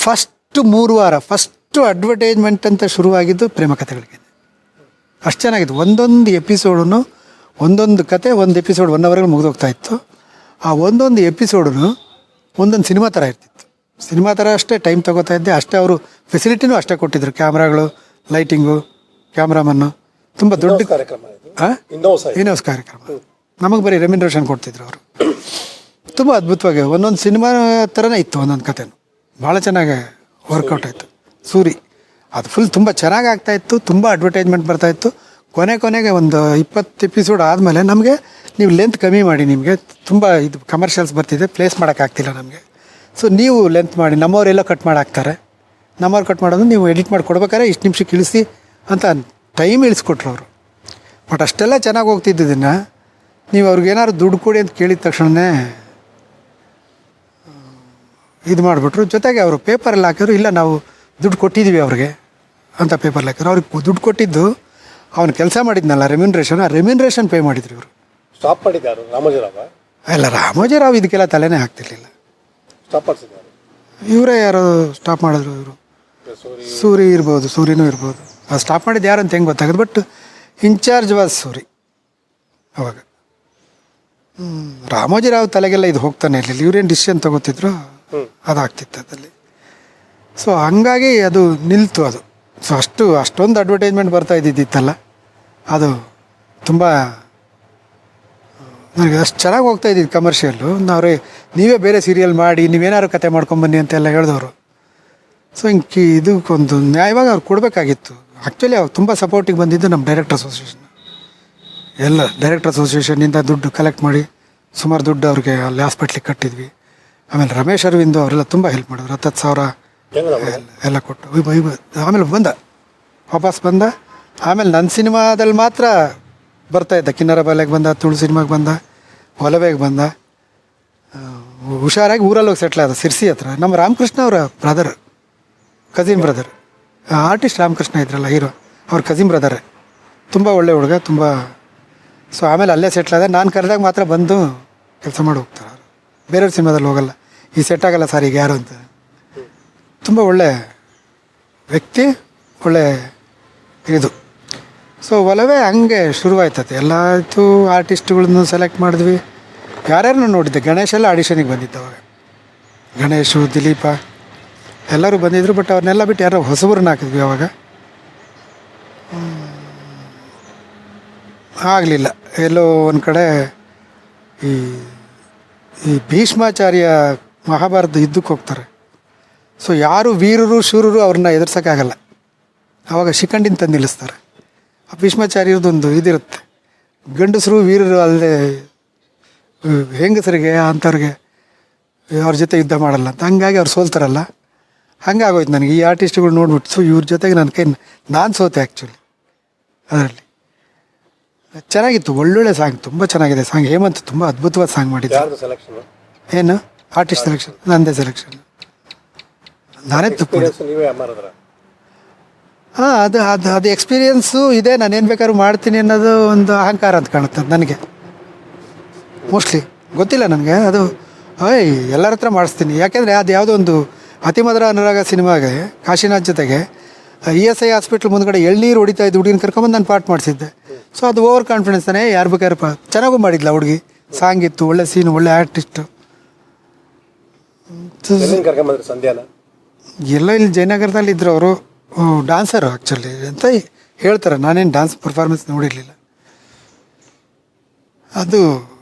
ಫಸ್ಟ್ 3 ವಾರ ಫಸ್ಟು ಅಡ್ವರ್ಟೈಸ್ಮೆಂಟ್ ಅಂತ ಶುರುವಾಗಿದ್ದು ಪ್ರೇಮ ಕಥೆಗಳಿಗೆ. ಅಷ್ಟು ಚೆನ್ನಾಗಿತ್ತು. ಒಂದೊಂದು ಎಪಿಸೋಡೂ ಒಂದೊಂದು ಕತೆ, ಒಂದು ಎಪಿಸೋಡ್ 1 ಅವರ್ಗೆ ಮುಗಿದೋಗ್ತಾ ಇತ್ತು. ಆ ಒಂದೊಂದು ಎಪಿಸೋಡೂ ಒಂದೊಂದು ಸಿನಿಮಾ ಥರ ಇರ್ತಿತ್ತು. ಸಿನಿಮಾ ಥರ ಅಷ್ಟೇ ಟೈಮ್ ತೊಗೋತಾ ಇದ್ದೆ, ಅಷ್ಟೇ ಅವರು ಫೆಸಿಲಿಟಿನೂ ಅಷ್ಟೇ ಕೊಟ್ಟಿದ್ದರು. ಕ್ಯಾಮ್ರಾಗಳು, ಲೈಟಿಂಗು, ಕ್ಯಾಮ್ರಾಮನ್ನು, ತುಂಬ ದೊಡ್ಡ ಇನ್ನೋಸ್ ಕಾರ್ಯಕ್ರಮ. ನಮಗೆ ಬರೀ ರೆಮ್ಯುನರೇಷನ್ ಕೊಡ್ತಿದ್ರು ಅವರು. ತುಂಬ ಅದ್ಭುತವಾಗಿ ಒಂದೊಂದು ಸಿನಿಮಾ ಥರನೇ ಇತ್ತು ಒಂದೊಂದು ಕಥೆನೂ. ಭಾಳ ಚೆನ್ನಾಗಿ ವರ್ಕೌಟ್ ಆಯಿತು. ಸೂರಿ ಅದು ಫುಲ್ ತುಂಬ ಚೆನ್ನಾಗಿ ಆಗ್ತಾಯಿತ್ತು, ತುಂಬ ಅಡ್ವರ್ಟೈಸ್ಮೆಂಟ್ ಬರ್ತಾಯಿತ್ತು. ಕೊನೆಗೆ ಒಂದು 20 ಎಪಿಸೋಡ್ ಆದಮೇಲೆ ನಮಗೆ ನೀವು ಲೆಂತ್ ಕಮ್ಮಿ ಮಾಡಿ, ನಿಮಗೆ ತುಂಬ ಇದು ಕಮರ್ಷಿಯಲ್ಸ್ ಬರ್ತಿದೆ, ಪ್ಲೇಸ್ ಮಾಡೋಕ್ಕಾಗ್ತಿಲ್ಲ ನಮಗೆ, ಸೊ ನೀವು ಲೆಂತ್ ಮಾಡಿ, ನಮ್ಮವರೆಲ್ಲ ಕಟ್ ಮಾಡಾಕ್ತಾರೆ, ನಮ್ಮವ್ರು ಕಟ್ ಮಾಡೋದು ನೀವು ಎಡಿಟ್ ಮಾಡಿ ಕೊಡ್ಬೇಕಾದ್ರೆ ಇಷ್ಟು ನಿಮಿಷಕ್ಕೆ ಇಳಿಸಿ ಅಂತ ಟೈಮ್ ಇಳಿಸ್ಕೊಟ್ರು ಅವರು. ಬಟ್ ಅಷ್ಟೆಲ್ಲ ಚೆನ್ನಾಗಿ ಇದು ಮಾಡಿಬಿಟ್ರು. ಜೊತೆಗೆ ಅವರು ಪೇಪರಲ್ಲಿ ಹಾಕಿದ್ರು, ಇಲ್ಲ ನಾವು ದುಡ್ಡು ಕೊಟ್ಟಿದ್ದೀವಿ ಅವ್ರಿಗೆ ಅಂತ ಪೇಪರ್ಲ್ಲಿ ಹಾಕಿದ್ರು. ಅವ್ರಿಗೆ ದುಡ್ಡು ಕೊಟ್ಟಿದ್ದು ಅವ್ನು ಕೆಲಸ ಮಾಡಿದ್ನಲ್ಲ ರೆಮ್ಯುನ್ರೇಷನ್, ಆ ರೆಮ್ಯುನ್ರೇಷನ್ ಪೇ ಮಾಡಿದ್ರು ಇವರು. ಸ್ಟಾಪ್ ಮಾಡಿದ್ದಾರು ರಾಮೋಜಿರಾವ? ಅಲ್ಲ, ರಾಮೋಜಿರಾವ್ ಇದಕ್ಕೆಲ್ಲ ತಲೆನೇ ಹಾಕ್ತಿರ್ಲಿಲ್ಲ. ಸ್ಟಾಪ್ ಮಾಡಿಸಿದ್ದಾರೆ ಇವರೇ ಯಾರೋ ಸ್ಟಾಪ್ ಮಾಡಿದ್ರು. ಇವರು ಸೂರಿ ಇರ್ಬೋದು, ಸೂರಿನೂ ಇರ್ಬೋದು. ಅದು ಸ್ಟಾಪ್ ಮಾಡಿದ್ದು ಯಾರು ಅಂತ ಹೆಂಗೆ ಗೊತ್ತಾಗೋದು. ಬಟ್ ಇನ್ಚಾರ್ಜ್ ವಾಸ್ ಸೂರಿ ಅವಾಗ. ರಾಮೋಜಿರಾವ್ ತಲೆಗೆಲ್ಲ ಇದು ಹೋಗ್ತಾನೆ ಇರಲಿಲ್ಲ. ಇವ್ರೇನು ಡಿಸಿಷನ್ ತೊಗೋತಿದ್ರು ಅದಾಗ್ತಿತ್ತು ಅದಲ್ಲಿ. ಸೊ ಹಂಗಾಗಿ ಅದು ನಿಲ್ತು ಅದು. ಸೊ ಅಷ್ಟೊಂದು ಅಡ್ವರ್ಟೈಸ್ಮೆಂಟ್ ಬರ್ತಾ ಇದ್ದಿತ್ತಲ್ಲ, ಅದು ತುಂಬ ನನಗೆ ಅಷ್ಟು ಚೆನ್ನಾಗಿ ಹೋಗ್ತಾ ಇದ್ದಿದ್ದು ಕಮರ್ಷಿಯಲ್ಲು. ಅವ್ರೆ ನೀವೇ ಬೇರೆ ಸೀರಿಯಲ್ ಮಾಡಿ ನೀವೇನಾದ್ರು ಕತೆ ಮಾಡ್ಕೊಂಬನ್ನಿ ಅಂತೆಲ್ಲ ಹೇಳಿದವರು. ಸೊ ಹಿಂಗೆ ಇದಕ್ಕೊಂದು ನ್ಯಾಯವಾಗಿ ಅವ್ರು ಕೊಡಬೇಕಾಗಿತ್ತು. ಆ್ಯಕ್ಚುಲಿ ಅವ್ರು ತುಂಬ ಸಪೋರ್ಟಿಗೆ ಬಂದಿದ್ದು ನಮ್ಮ ಡೈರೆಕ್ಟರ್ ಅಸೋಸಿಯೇಷನ್. ಎಲ್ಲ ಡೈರೆಕ್ಟರ್ ಅಸೋಸಿಯೇಷನ್ನಿಂದ ದುಡ್ಡು ಕಲೆಕ್ಟ್ ಮಾಡಿ ಸುಮಾರು ದುಡ್ಡು ಅವ್ರಿಗೆ ಅಲ್ಲಿ ಹಾಸ್ಪಿಟ್ಲಿಗೆ ಕಟ್ಟಿದ್ವಿ. ಆಮೇಲೆ ರಮೇಶ್ ಅರವಿಂದು ಅವರೆಲ್ಲ ತುಂಬ ಹೆಲ್ಪ್ ಮಾಡಿದ್ರು. 10,000 ಎಲ್ಲ ಕೊಟ್ಟು ಆಮೇಲೆ ವಾಪಸ್ ಬಂದ. ಆಮೇಲೆ ನನ್ನ ಸಿನಿಮಾದಲ್ಲಿ ಮಾತ್ರ ಬರ್ತಾಯಿದ್ದ. ಕಿನ್ನರ ಬಾಲ್ಯಕ್ಕೆ ಬಂದ, ತುಳು ಸಿನಿಮಾಗೆ ಬಂದ, ಒಲವೆಗೆ ಬಂದ. ಹುಷಾರಾಗಿ ಊರಲ್ಲಿ ಹೋಗಿ ಸೆಟ್ಲ್ ಆದ ಸಿರ್ಸಿ ಹತ್ರ. ನಮ್ಮ ರಾಮಕೃಷ್ಣ ಅವರ brother, cousin brother, artist Ramakrishna ಇದ್ರಲ್ಲ ಹೀರೋ, ಅವ್ರ ಕಸಿನ್ ಬ್ರದರೇ. ತುಂಬ ಒಳ್ಳೆ ಹುಡುಗ, ತುಂಬ. ಸೊ ಆಮೇಲೆ ಅಲ್ಲೇ ಸೆಟ್ಲ್ ಆದ. ನಾನು ಕರೆದಾಗ ಮಾತ್ರ ಬಂದು ಕೆಲಸ ಮಾಡಿ ಹೋಗ್ತಾರೆ ಅವರು. ಬೇರೆಯವ್ರ ಸಿನಿಮಾದಲ್ಲಿ ಹೋಗಲ್ಲ. ಈ ಸೆಟ್ ಆಗಲ್ಲ ಸರ್ ಈಗ ಯಾರು ಅಂತ. ತುಂಬ ಒಳ್ಳೆ ವ್ಯಕ್ತಿ, ಒಳ್ಳೆ ಇದು. ಸೊ ಒಲವೇ ಹಂಗೆ ಶುರುವಾಯ್ತದೆ. ಎಲ್ಲ ಆಯಿತು. ಆರ್ಟಿಸ್ಟ್ಗಳನ್ನು ಸೆಲೆಕ್ಟ್ ಮಾಡಿದ್ವಿ. ಯಾರ್ಯಾರನ್ನೂ ನೋಡಿದ್ದೆ. ಗಣೇಶ್ ಎಲ್ಲ ಆಡಿಷನಿಗೆ ಬಂದಿದ್ದು ಅವಾಗ. ಗಣೇಶು, ದಿಲೀಪ ಎಲ್ಲರೂ ಬಂದಿದ್ದರು. ಬಟ್ ಅವ್ರನ್ನೆಲ್ಲ ಬಿಟ್ಟು ಯಾರೋ ಹೊಸಬ್ರನ್ನ ಹಾಕಿದ್ವಿ ಅವಾಗ. ಆಗಲಿಲ್ಲ. ಎಲ್ಲೋ ಒಂದು ಕಡೆ ಈ ಭೀಷ್ಮಾಚಾರ್ಯ ಮಹಾಭಾರತ ಯುದ್ಧಕ್ಕೆ ಹೋಗ್ತಾರೆ. ಸೊ ಯಾರು ವೀರರು ಶೂರರು ಅವ್ರನ್ನ ಎದುರ್ಸೋಕ್ಕಾಗಲ್ಲ. ಆವಾಗ ಶಿಖಂಡಿನ ತಂದು ನಿಲ್ಲಿಸ್ತಾರೆ. ಆ ಭೀಷ್ಮಾಚಾರ್ಯರದೊಂದು ಇದಿರುತ್ತೆ, ಗಂಡಸರು ವೀರರು ಅಲ್ಲದೆ ಹೆಂಗಸರಿಗೆ ಅಂಥವ್ರಿಗೆ ಅವ್ರ ಜೊತೆ ಯುದ್ಧ ಮಾಡಲ್ಲ ಅಂತ. ಹಂಗಾಗಿ ಅವ್ರು ಸೋಲ್ತಾರಲ್ಲ. ಹಂಗಾಗೋಯ್ತು ನನಗೆ ಈ ಆರ್ಟಿಸ್ಟ್ಗಳು ನೋಡ್ಬಿಟ್ಟು. ಸೊ ಇವ್ರ ಜೊತೆಗೆ ನನ್ನ ನಾನು ಸೋತೆ ಆ್ಯಕ್ಚುಲಿ ಅದರಲ್ಲಿ. ಚೆನ್ನಾಗಿತ್ತು, ಒಳ್ಳೊಳ್ಳೆ ಸಾಂಗ್, ತುಂಬ ಚೆನ್ನಾಗಿದೆ ಸಾಂಗ್. ಹೇಮಂತ್ ತುಂಬ ಅದ್ಭುತವಾದ ಸಾಂಗ್ ಮಾಡಿದ್ದು. ಸೆಲೆಕ್ಷನ್ ಏನು ಆರ್ಟಿಸ್ಟ್ ಸೆಲೆಕ್ಷನ್? ನನ್ನದೇ ಸೆಲೆಕ್ಷನ್, ನಾನೇ ತುಪ್ಪ. ಹಾಂ, ಅದು ಎಕ್ಸ್ಪೀರಿಯೆನ್ಸು ಇದೆ. ನಾನೇನು ಬೇಕಾದ್ರೂ ಮಾಡ್ತೀನಿ ಅನ್ನೋದು ಒಂದು ಅಹಂಕಾರ ಅಂತ ಕಾಣುತ್ತೆ ನನಗೆ. ಮೋಸ್ಟ್ಲಿ ಗೊತ್ತಿಲ್ಲ ನನಗೆ ಅದು. ಎಲ್ಲರ ಹತ್ರ ಮಾಡಿಸ್ತೀನಿ. ಯಾಕೆಂದರೆ ಅದು ಯಾವುದೋ ಒಂದು ಅತಿಮಧುರ ಅನುರಾಗ ಸಿನಿಮಾಗೆ ಕಾಶಿನಾಥ್ ಜೊತೆಗೆ ESI ಹಾಸ್ಪಿಟ್ಲ್ ಮುಂದ್ಗಡೆ ಎಳ್ನೀರು ಹೊಡಿತಾ ಇದ್ದು ಹುಡುಗಿನ ಕರ್ಕೊಂಬಂದು ನಾನು ಪಾಠ ಮಾಡಿಸಿದ್ದೆ. ಸೊ ಅದು ಓವರ್ ಕಾನ್ಫಿಡೆನ್ಸ್ ತಾನೇ. ಯಾರು ಬೇಕಾದ್ರಪ್ಪ ಚೆನ್ನಾಗೂ ಮಾಡಿದ್ಲ ಹುಡುಗಿ. ಸಾಂಗ್ ಇತ್ತು, ಒಳ್ಳೆ ಸೀನು, ಒಳ್ಳೆ ಆರ್ಟಿಸ್ಟು. ಎಲ್ಲ ಇಲ್ಲಿ ಜಯನಗರದಲ್ಲಿ ಇದ್ದರು ಅವರು. ಡ್ಯಾನ್ಸರು ಆ್ಯಕ್ಚುಲಿ ಅಂತ ಹೇಳ್ತಾರೆ. ನಾನೇನು ಡ್ಯಾನ್ಸ್ ಪರ್ಫಾರ್ಮೆನ್ಸ್ ನೋಡಿರಲಿಲ್ಲ. ಅದು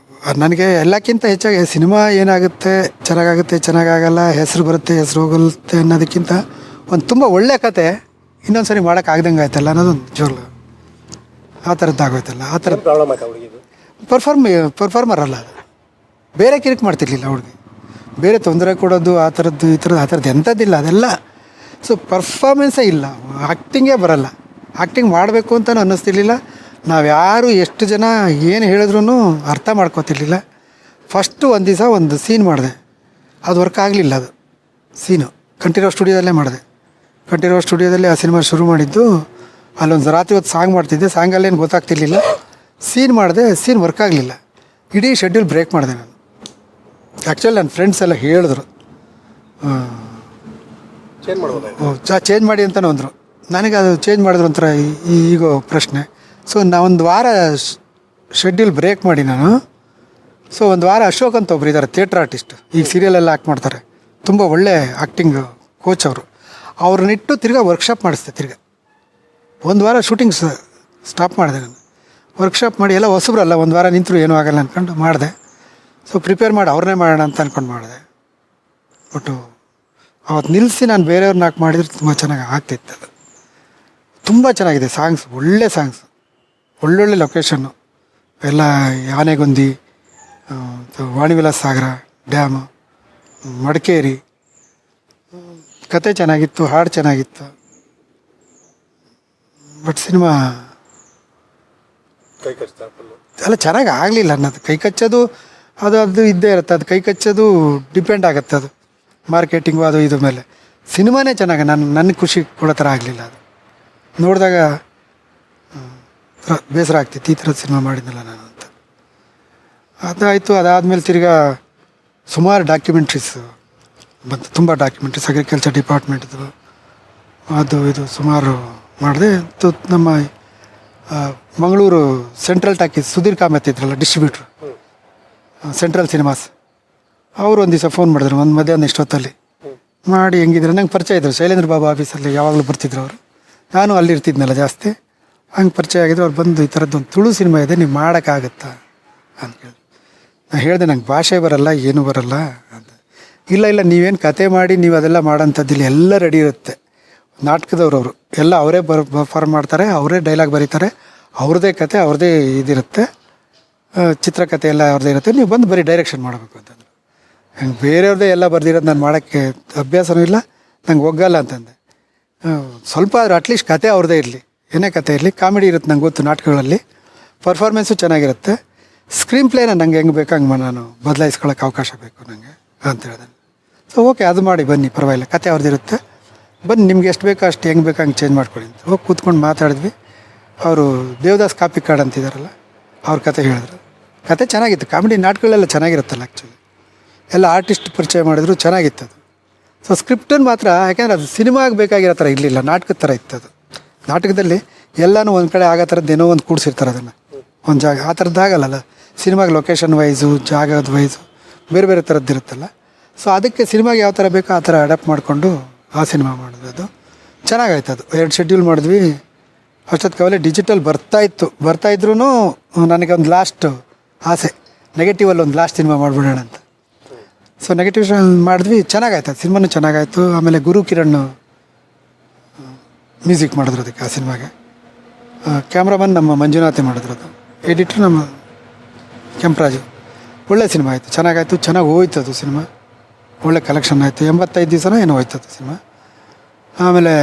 ನನಗೆ ಎಲ್ಲಕ್ಕಿಂತ ಹೆಚ್ಚಾಗಿ ಸಿನಿಮಾ ಏನಾಗುತ್ತೆ, ಚೆನ್ನಾಗಾಗುತ್ತೆ, ಚೆನ್ನಾಗಾಗಲ್ಲ, ಹೆಸರು ಬರುತ್ತೆ, ಹೆಸರು ಹೋಗುತ್ತೆ ಅನ್ನೋದಕ್ಕಿಂತ ಒಂದು ತುಂಬ ಒಳ್ಳೆ ಕತೆ ಇನ್ನೊಂದು ಸರಿ ಮಾಡೋಕ್ಕಾಗ್ದಂಗೆ ಆಯ್ತಲ್ಲ ಅನ್ನೋದೊಂದು ಜೋರು. ಆ ಥರದ್ದು ಆಗೋಯ್ತಲ್ಲ. ಆ ಥರದ್ದು ಪರ್ಫಾರ್ಮರ್ ಅಲ್ಲ ಅದು. ಬೇರೆ ಕಿರಿಕ್ ಮಾಡ್ತಿರ್ಲಿಲ್ಲ ಹುಡುಗಿ. ಬೇರೆ ತೊಂದರೆ ಕೊಡೋದು ಆ ಥರದ್ದು ಎಂಥದ್ದಿಲ್ಲ ಅದೆಲ್ಲ. ಸೊ ಪರ್ಫಾರ್ಮೆನ್ಸೇ ಇಲ್ಲ, ಆ್ಯಕ್ಟಿಂಗೇ ಬರಲ್ಲ. ಆ್ಯಕ್ಟಿಂಗ್ ಮಾಡಬೇಕು ಅಂತಲೂ ಅನ್ನಿಸ್ತಿರ್ಲಿಲ್ಲ. ನಾವು ಯಾರು ಎಷ್ಟು ಜನ ಏನು ಹೇಳಿದ್ರೂ ಅರ್ಥ ಮಾಡ್ಕೋತಿರ್ಲಿಲ್ಲ. ಫಸ್ಟು ಒಂದು ದಿವಸ ಒಂದು ಸೀನ್ ಮಾಡಿದೆ, ಅದು ವರ್ಕ್ ಆಗಲಿಲ್ಲ. ಅದು ಸೀನು ಕಂಠೀರವ ಸ್ಟುಡಿಯೋದಲ್ಲೇ ಮಾಡಿದೆ. ಕಂಠೀರವ ಸ್ಟುಡಿಯೋದಲ್ಲಿ ಆ ಸಿನಿಮಾ ಶುರು ಮಾಡಿದ್ದು. ಅಲ್ಲೊಂದು ರಾತ್ರಿ ಹೊತ್ತು ಸಾಂಗ್ ಮಾಡ್ತಿದ್ದೆ. ಸಾಂಗಲ್ಲೇನು ಗೊತ್ತಾಗ್ತಿರ್ಲಿಲ್ಲ. ಸೀನ್ ಮಾಡಿದೆ, ಸೀನ್ ವರ್ಕ್ ಆಗಲಿಲ್ಲ. ಇಡೀ ಶೆಡ್ಯೂಲ್ ಬ್ರೇಕ್ ಮಾಡಿದೆ ನಾನು. ಆ್ಯಕ್ಚುಲಿ ನನ್ನ ಫ್ರೆಂಡ್ಸ್ ಎಲ್ಲ ಹೇಳಿದ್ರು ಚೇಂಜ್ ಮಾಡಿ ಅಂತಲೂ ಅಂದರು. ನನಗೆ ಅದು ಚೇಂಜ್ ಮಾಡಿದ್ರು ಒಂಥರ ಈಗೋ ಪ್ರಶ್ನೆ. ಸೊ ಒಂದು ವಾರ ಶೆಡ್ಯೂಲ್ ಬ್ರೇಕ್ ಮಾಡಿ ನಾನು. ಸೊ ಒಂದು ವಾರ ಅಶೋಕ್ ಅಂತ ಒಬ್ರು ಇದ್ದಾರೆ, ಥಿಯೇಟ್ರ್ ಆರ್ಟಿಸ್ಟ್, ಈಗ ಸೀರಿಯಲೆಲ್ಲ ಆ್ಯಕ್ಟ್ ಮಾಡ್ತಾರೆ. ತುಂಬ ಒಳ್ಳೆ ಆ್ಯಕ್ಟಿಂಗ್ ಕೋಚ್ ಅವರು. ಅವ್ರನ್ನಿಟ್ಟು ತಿರ್ಗಾ ವರ್ಕ್ಶಾಪ್ ಮಾಡಿಸ್ದೆ. ಒಂದು ವಾರ ಶೂಟಿಂಗ್ ಸ್ಟಾಪ್ ಮಾಡಿದೆ ನಾನು. ವರ್ಕ್ಶಾಪ್ ಮಾಡಿ ಎಲ್ಲ ಹೊಸಬ್ರಲ್ಲ, ಒಂದು ವಾರ ನಿಂತರು ಏನೂ ಆಗಲ್ಲ ಅಂದ್ಕೊಂಡು ಮಾಡಿದೆ. ಸೊ ಪ್ರಿಪೇರ್ ಮಾಡಿ ಅವ್ರನ್ನೇ ಮಾಡೋಣ ಅಂತ ಅಂದ್ಕೊಂಡು ಮಾಡಿದೆ. ಬಟ್ಟು ಅವತ್ತು ನಿಲ್ಲಿಸಿ ನಾನು ಬೇರೆಯವ್ರನ್ನ ಹಾಕಿ ಮಾಡಿದ್ರೆ ತುಂಬ ಚೆನ್ನಾಗಿ ಆಗ್ತಿತ್ತು. ಅದು ತುಂಬ ಚೆನ್ನಾಗಿದೆ ಸಾಂಗ್ಸ್, ಒಳ್ಳೆ ಸಾಂಗ್ಸ್, ಒಳ್ಳೊಳ್ಳೆ ಲೊಕೇಶನ್ನು ಎಲ್ಲ. ಆನೆಗೊಂದಿ, ವಾಣಿವಿಲಾಸ ಸಾಗರ ಡ್ಯಾಮು, ಮಡಿಕೇರಿ. ಕತೆ ಚೆನ್ನಾಗಿತ್ತು, ಹಾಡು ಚೆನ್ನಾಗಿತ್ತು. ಬಟ್ ಸಿನಿಮಾ ಎಲ್ಲ ಚೆನ್ನಾಗಿ ಆಗಲಿಲ್ಲ ಅನ್ನೋದು. ಕೈ ಕಚ್ಚೋದು ಅದು ಇದ್ದೇ ಇರುತ್ತೆ. ಅದು ಕೈ ಕಚ್ಚೋದು ಡಿಪೆಂಡ್ ಆಗುತ್ತೆ. ಅದು ಮಾರ್ಕೆಟಿಂಗು ಅದು ಇದು ಮೇಲೆ ಸಿನಿಮಾನೇ ಚೆನ್ನಾಗಿ ನನಗೆ ಖುಷಿ ಕೊಡೋ ಥರ ಆಗಲಿಲ್ಲ ಅದು ನೋಡಿದಾಗ ಬೇಸರ ಆಗ್ತಿತ್ತು ಈ ಥರದ ಸಿನಿಮಾ ಮಾಡಿದ್ನಲ್ಲ ನಾನು ಅಂತ. ಅದಾಯಿತು. ಅದಾದಮೇಲೆ ತಿರ್ಗಾ ಸುಮಾರು ಡಾಕ್ಯುಮೆಂಟ್ರೀಸ್ ಬಂತು, ತುಂಬ ಡಾಕ್ಯುಮೆಂಟ್ರೀಸ್ ಅಗ್ರಿಕಲ್ಚರ್ ಡಿಪಾರ್ಟ್ಮೆಂಟ್ದು ಅದು ಇದು ಸುಮಾರು ಮಾಡಿದೆ. ನಮ್ಮ ಮಂಗಳೂರು ಸೆಂಟ್ರಲ್ ಟಾಕೀಸ್ ಸುಧೀರ್ ಕಾಮತ್ ಇದ್ರಲ್ಲ ಡಿಸ್ಟ್ರಿಬ್ಯೂಟ್ರು, ಸೆಂಟ್ರಲ್ ಸಿನಿಮಾಸ್, ಅವರು ಒಂದು ದಿವಸ ಫೋನ್ ಮಾಡಿದ್ರು ಒಂದು ಮಧ್ಯಾಹ್ನ ಇಷ್ಟೊತ್ತಲ್ಲಿ ಮಾಡಿ ಹೆಂಗಿದ್ರೆ ನಂಗೆ ಪರಿಚಯ ಇದ್ದರು. ಶೈಲೇಂದ್ರ ಬಾಬು ಆಫೀಸಲ್ಲಿ ಯಾವಾಗಲೂ ಬರ್ತಿದ್ರು ಅವರು, ನಾನು ಅಲ್ಲಿರ್ತಿದ್ನಲ್ಲ ಜಾಸ್ತಿ, ಹಂಗೆ ಪರಿಚಯ ಆಗಿದ್ರು. ಅವ್ರು ಬಂದು ಈ ಥರದ್ದೊಂದು ತುಳು ಸಿನಿಮಾ ಇದೆ, ನೀವು ಮಾಡೋಕ್ಕಾಗತ್ತಾ ಅಂತ ಕೇಳಿದ್ರು. ನಾನು ಹೇಳಿದೆ ನಂಗೆ ಭಾಷೆ ಬರಲ್ಲ, ಏನೂ ಬರಲ್ಲ ಅಂತ. ಇಲ್ಲ ನೀವೇನು ಕತೆ ಮಾಡಿ ನೀವು ಅದೆಲ್ಲ ಮಾಡೋಂಥದ್ದಿಲ್ಲ, ಎಲ್ಲ ರೆಡಿ ಇರುತ್ತೆ. ನಾಟಕದವ್ರು ಅವರು ಎಲ್ಲ ಅವರೇ ಫಾರ್ಮ್ ಮಾಡ್ತಾರೆ, ಅವರೇ ಡೈಲಾಗ್ ಬರೀತಾರೆ, ಅವ್ರದ್ದೇ ಕತೆ ಅವ್ರದ್ದೇ ಇದಿರುತ್ತೆ, ಚಿತ್ರಕಥೆ ಎಲ್ಲ ಅವ್ರದ್ದೇ ಇರುತ್ತೆ, ನೀವು ಬಂದು ಬರೀ ಡೈರೆಕ್ಷನ್ ಮಾಡಬೇಕು ಅಂತಂದರು. ಹಂಗೆ ಬೇರೆಯವ್ರದ್ದೇ ಎಲ್ಲ ಬರ್ದಿರೋದು ನಾನು ಮಾಡೋಕ್ಕೆ ಅಭ್ಯಾಸನೂ ಇಲ್ಲ, ನಂಗೆ ಒಗ್ಗಲ್ಲ ಅಂತಂದೆ. ಸ್ವಲ್ಪ ಆದರೂ ಅಟ್ಲೀಸ್ಟ್ ಕತೆ ಅವ್ರದ್ದೇ ಇರಲಿ, ಏನೇ ಕತೆ ಇರಲಿ, ಕಾಮಿಡಿ ಇರುತ್ತೆ ನಂಗೆ ಗೊತ್ತು ನಾಟಕಗಳಲ್ಲಿ, ಪರ್ಫಾರ್ಮೆನ್ಸು ಚೆನ್ನಾಗಿರುತ್ತೆ, ಸ್ಕ್ರೀನ್ ಪ್ಲೇನ ನಂಗೆ ಹೆಂಗೆ ಬೇಕು ಹಂಗೆ ನಾನು ಬದಲಾಯಿಸ್ಕೊಳ್ಳೋಕೆ ಅವಕಾಶ ಬೇಕು ನನಗೆ ಅಂತ ಹೇಳಿದೆ. ಸೊ ಓಕೆ ಅದು ಮಾಡಿ ಬನ್ನಿ, ಪರವಾಗಿಲ್ಲ, ಕತೆ ಅವ್ರದ್ದಿರುತ್ತೆ, ಬನ್ನಿ ನಿಮ್ಗೆ ಎಷ್ಟು ಬೇಕೋ ಅಷ್ಟು ಹೆಂಗೆ ಬೇಕೋ ಹಂಗೆ ಚೇಂಜ್ ಮಾಡ್ಕೊಳ್ಳಿ ಅಂತ ಹೋಗಿ ಕೂತ್ಕೊಂಡು ಮಾತಾಡಿದ್ವಿ. ಅವರು ದೇವದಾಸ್ ಕಾಪಿ ಕಾರ್ಡ್ ಅಂತಿದ್ದಾರಲ್ಲ ಅವ್ರ ಕತೆ ಹೇಳಿದ್ರು. ಕತೆ ಚೆನ್ನಾಗಿತ್ತು, ಕಾಮಿಡಿ ನಾಟಕಗಳೆಲ್ಲ ಚೆನ್ನಾಗಿರುತ್ತಲ್ಲ ಆ್ಯಕ್ಚುಲಿ, ಎಲ್ಲ ಆರ್ಟಿಸ್ಟ್ ಪರಿಚಯ ಮಾಡಿದ್ರು, ಚೆನ್ನಾಗಿತ್ತು ಅದು. ಸೊ ಸ್ಕ್ರಿಪ್ಟನ್ನು ಮಾತ್ರ ಯಾಕೆಂದರೆ ಅದು ಸಿನಿಮಾಗೆ ಬೇಕಾಗಿರೋ ಥರ ಇರಲಿಲ್ಲ, ನಾಟಕದ ಥರ ಇತ್ತು ಅದು. ನಾಟಕದಲ್ಲಿ ಎಲ್ಲನೂ ಒಂದು ಕಡೆ ಆಗೋ ಥರದ್ದು ಏನೋ ಒಂದು ಕೂಡಿಸಿರ್ತಾರೆ ಅದನ್ನು ಒಂದು ಜಾಗ, ಆ ಥರದ್ದು ಆಗಲ್ಲ. ಸಿನಿಮಾಗೆ ಲೊಕೇಶನ್ ವೈಸು, ಜಾಗದ ವೈಸು ಬೇರೆ ಬೇರೆ ಥರದ್ದು ಇರುತ್ತಲ್ಲ. ಸೊ ಅದಕ್ಕೆ ಸಿನಿಮಾಗೆ ಯಾವ ಥರ ಬೇಕೋ ಆ ಥರ ಅಡಾಪ್ಟ್ ಮಾಡಿಕೊಂಡು ಆ ಸಿನಿಮಾ ಮಾಡಿದ್ವಿ. ಅದು ಚೆನ್ನಾಗಾಯ್ತು. ಅದು 2 ಶೆಡ್ಯೂಲ್ ಮಾಡಿದ್ವಿ. ಅಷ್ಟೊತ್ತಿಗೆ ಡಿಜಿಟಲ್ ಬರ್ತಾಯಿದ್ರು ನನಗೆ ಒಂದು ಲಾಸ್ಟ್ ಆಸೆ, ನೆಗೆಟಿವಲ್ಲಿ ಒಂದು ಲಾಸ್ಟ್ ಸಿನಿಮಾ ಮಾಡಿಬಿಡೋಣ ಅಂತ. ಸೊ ನೆಗೆಟಿವ್ ಮಾಡಿದ್ವಿ, ಚೆನ್ನಾಗಾಯ್ತು, ಅದು ಸಿನಿಮಾನು ಚೆನ್ನಾಗಾಯಿತು. ಆಮೇಲೆ ಗುರು ಕಿರಣ್ ಮ್ಯೂಸಿಕ್ ಮಾಡಿದ್ರು ಅದಕ್ಕೆ, ಆ ಸಿನಿಮಾಗೆ. ಕ್ಯಾಮ್ರಾಮನ್ ನಮ್ಮ ಮಂಜುನಾಥೆ ಮಾಡಿದ್ರು, ಅದು ಎಡಿಟ್ರ್ ನಮ್ಮ ಕೆಂಪರಾಜು. ಒಳ್ಳೆ ಸಿನಿಮಾ ಆಯಿತು, ಚೆನ್ನಾಗಾಯಿತು, ಚೆನ್ನಾಗಿ ಹೋಯ್ತು ಅದು ಸಿನಿಮಾ, ಒಳ್ಳೆ ಕಲೆಕ್ಷನ್ ಆಯಿತು. 85 ದಿವಸನೋ ಏನೋ ಹೋಯ್ತು ಅದು ಸಿನಿಮಾ. ಆಮೇಲೆ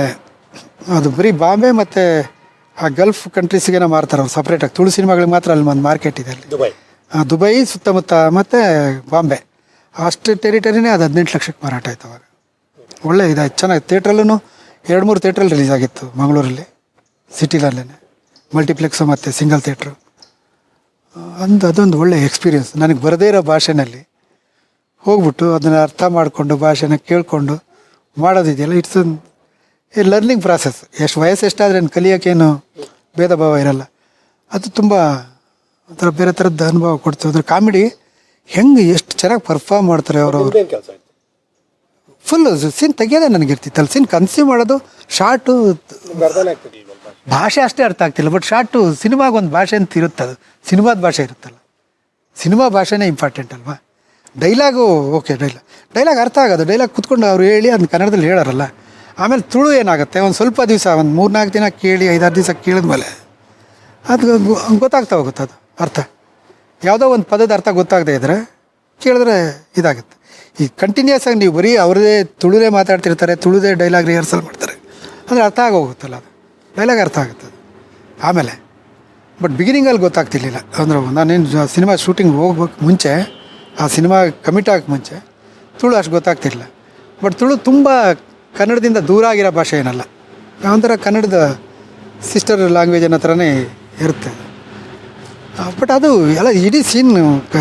ಅದು ಬರೀ ಬಾಂಬೆ ಮತ್ತು ಆ ಗಲ್ಫ್ ಕಂಟ್ರೀಸ್ಗೇನೋ ಮಾರ್ತಾರೆ ಅವ್ರು ಸಪ್ರೇಟಾಗಿ, ತುಳು ಸಿನಿಮಾಗಳಿಗೆ ಮಾತ್ರ ಅಲ್ಲಿ ಒಂದು ಮಾರ್ಕೆಟ್ ಇದೆ ಅಲ್ಲಿ, ದುಬೈ ಸುತ್ತಮುತ್ತ ಮತ್ತು ಬಾಂಬೆ ಅಷ್ಟು ಟೆರಿಟರಿನೇ ಅದು 18 ಲಕ್ಷಕ್ಕೆ ಮಾರಾಟ ಆಯ್ತು ಅವಾಗ. ಒಳ್ಳೆ ಇದಾಯ್ತು, ಚೆನ್ನಾಗಿ. ಥಿಯೇಟ್ರಲ್ಲೂ 2-3 ಥಿಯೇಟ್ರಲ್ಲಿ ರಿಲೀಸ್ ಆಗಿತ್ತು ಮಂಗಳೂರಲ್ಲಿ, ಸಿಟಿಲಲ್ಲೇ ಮಲ್ಟಿಪ್ಲೆಕ್ಸು ಮತ್ತು ಸಿಂಗಲ್ ಥಿಯೇಟ್ರು. ಅದೊಂದು ಒಳ್ಳೆ ಎಕ್ಸ್ಪೀರಿಯೆನ್ಸ್. ನನಗೆ ಬರದೇ ಇರೋ ಭಾಷೆನಲ್ಲಿ ಹೋಗ್ಬಿಟ್ಟು ಅದನ್ನು ಅರ್ಥ ಮಾಡಿಕೊಂಡು ಭಾಷೆನ ಕೇಳಿಕೊಂಡು ಮಾಡೋದಿದೆಯಲ್ಲ, ಇಟ್ಸ್ ಎ ಲರ್ನಿಂಗ್ ಪ್ರಾಸೆಸ್. ಎಷ್ಟು ವಯಸ್ಸು ಎಷ್ಟಾದ್ರೆ ಕಲಿಯೋಕ್ಕೇನು ಭೇದ ಭಾವ ಇರಲ್ಲ. ಅದು ತುಂಬ ಒಂಥರ ಬೇರೆ ಥರದ್ದು ಅನುಭವ ಕೊಡ್ತು. ಅದ್ರ ಕಾಮಿಡಿ ಹೆಂಗೆ ಎಷ್ಟು ಚೆನ್ನಾಗಿ ಪರ್ಫಾರ್ಮ್ ಮಾಡ್ತಾರೆ ಅವರು. ಕೆಲಸ ಆಯ್ತು, ಫುಲ್ಲು ಸೀನ್ ತೆಗಿಯೋದೇ ನನಗಿರ್ತಿತ್ತಲ್ಲ, ಸೀನ್ ಕನ್ಸ್ಯೂಮ್ ಮಾಡೋದು, ಶಾರ್ಟು ಅರ್ಥನೇ ಆಗ್ತಿರ್ಲಿಲ್ಲ ಭಾಷೆ ಅಷ್ಟೇ ಅರ್ಥ ಆಗ್ತಿಲ್ಲ, ಬಟ್ ಶಾರ್ಟು ಸಿನಿಮಾಗೆ ಒಂದು ಭಾಷೆ ಅಂತ ಇರುತ್ತೆ, ಅದು ಸಿನಿಮಾದ ಭಾಷೆ ಇರುತ್ತಲ್ಲ, ಸಿನಿಮಾ ಭಾಷೆನೇ ಇಂಪಾರ್ಟೆಂಟ್ ಅಲ್ವಾ. ಡೈಲಾಗು ಓಕೆ, ಡೈಲಾಗ್ ಅರ್ಥ ಆಗೋದು, ಡೈಲಾಗ್ ಕುತ್ಕೊಂಡು ಅವ್ರು ಹೇಳಿ ಅದನ್ನ ಕನ್ನಡದಲ್ಲಿ ಹೇಳೋರಲ್ಲ. ಆಮೇಲೆ ತುಳು ಏನಾಗುತ್ತೆ, ಒಂದು ಸ್ವಲ್ಪ ದಿವಸ, ಒಂದು 3-4 ದಿನ ಕೇಳಿ 5-6 ದಿವಸ ಕೇಳಿದ್ಮೇಲೆ ಅದು ಗೊತ್ತಾಗ್ತಾ ಹೋಗುತ್ತೆ ಅದು ಅರ್ಥ. ಯಾವುದೋ ಒಂದು ಪದದ ಅರ್ಥ ಗೊತ್ತಾಗದೇ ಇದ್ದರೆ ಕೇಳಿದ್ರೆ ಇದಾಗುತ್ತೆ. ಈ ಕಂಟಿನ್ಯೂಸ್ ಆಗಿ ನೀವು ಬರೀ ಅವ್ರದ್ದೇ ತುಳುದೇ ಮಾತಾಡ್ತಿರ್ತಾರೆ, ತುಳುದೇ ಡೈಲಾಗ್ ರಿಹರ್ಸಲ್ ಮಾಡ್ತಾರೆ ಅಂದರೆ ಅರ್ಥ ಆಗೋಗುತ್ತಲ್ಲ, ಅದು ಡೈಲಾಗ್ ಅರ್ಥ ಆಗುತ್ತೆ ಅದು ಆಮೇಲೆ. ಬಟ್ ಬಿಗಿನಿಂಗಲ್ಲಿ ಗೊತ್ತಾಗ್ತಿರ್ಲಿಲ್ಲ. ಅಂದರೆ ನಾನೇನು ಸಿನಿಮಾ ಶೂಟಿಂಗ್ ಹೋಗ್ಬೇಕು ಮುಂಚೆ, ಆ ಸಿನಿಮಾ ಕಮಿಟ್ ಆಗೋಕ್ಕೆ ಮುಂಚೆ ತುಳು ಅಷ್ಟು ಗೊತ್ತಾಗ್ತಿರಲಿಲ್ಲ. ಬಟ್ ತುಳು ತುಂಬ ಕನ್ನಡದಿಂದ ದೂರ ಆಗಿರೋ ಭಾಷೆ ಏನಲ್ಲ, ಒಂಥರ ಕನ್ನಡದ ಸಿಸ್ಟರ್ ಲ್ಯಾಂಗ್ವೇಜ್ ಅನ್ನೋ ಥರನೇ ಇರುತ್ತೆ. ಬಟ್ ಅದು ಎಲ್ಲ ಇಡೀ ಸೀನ್,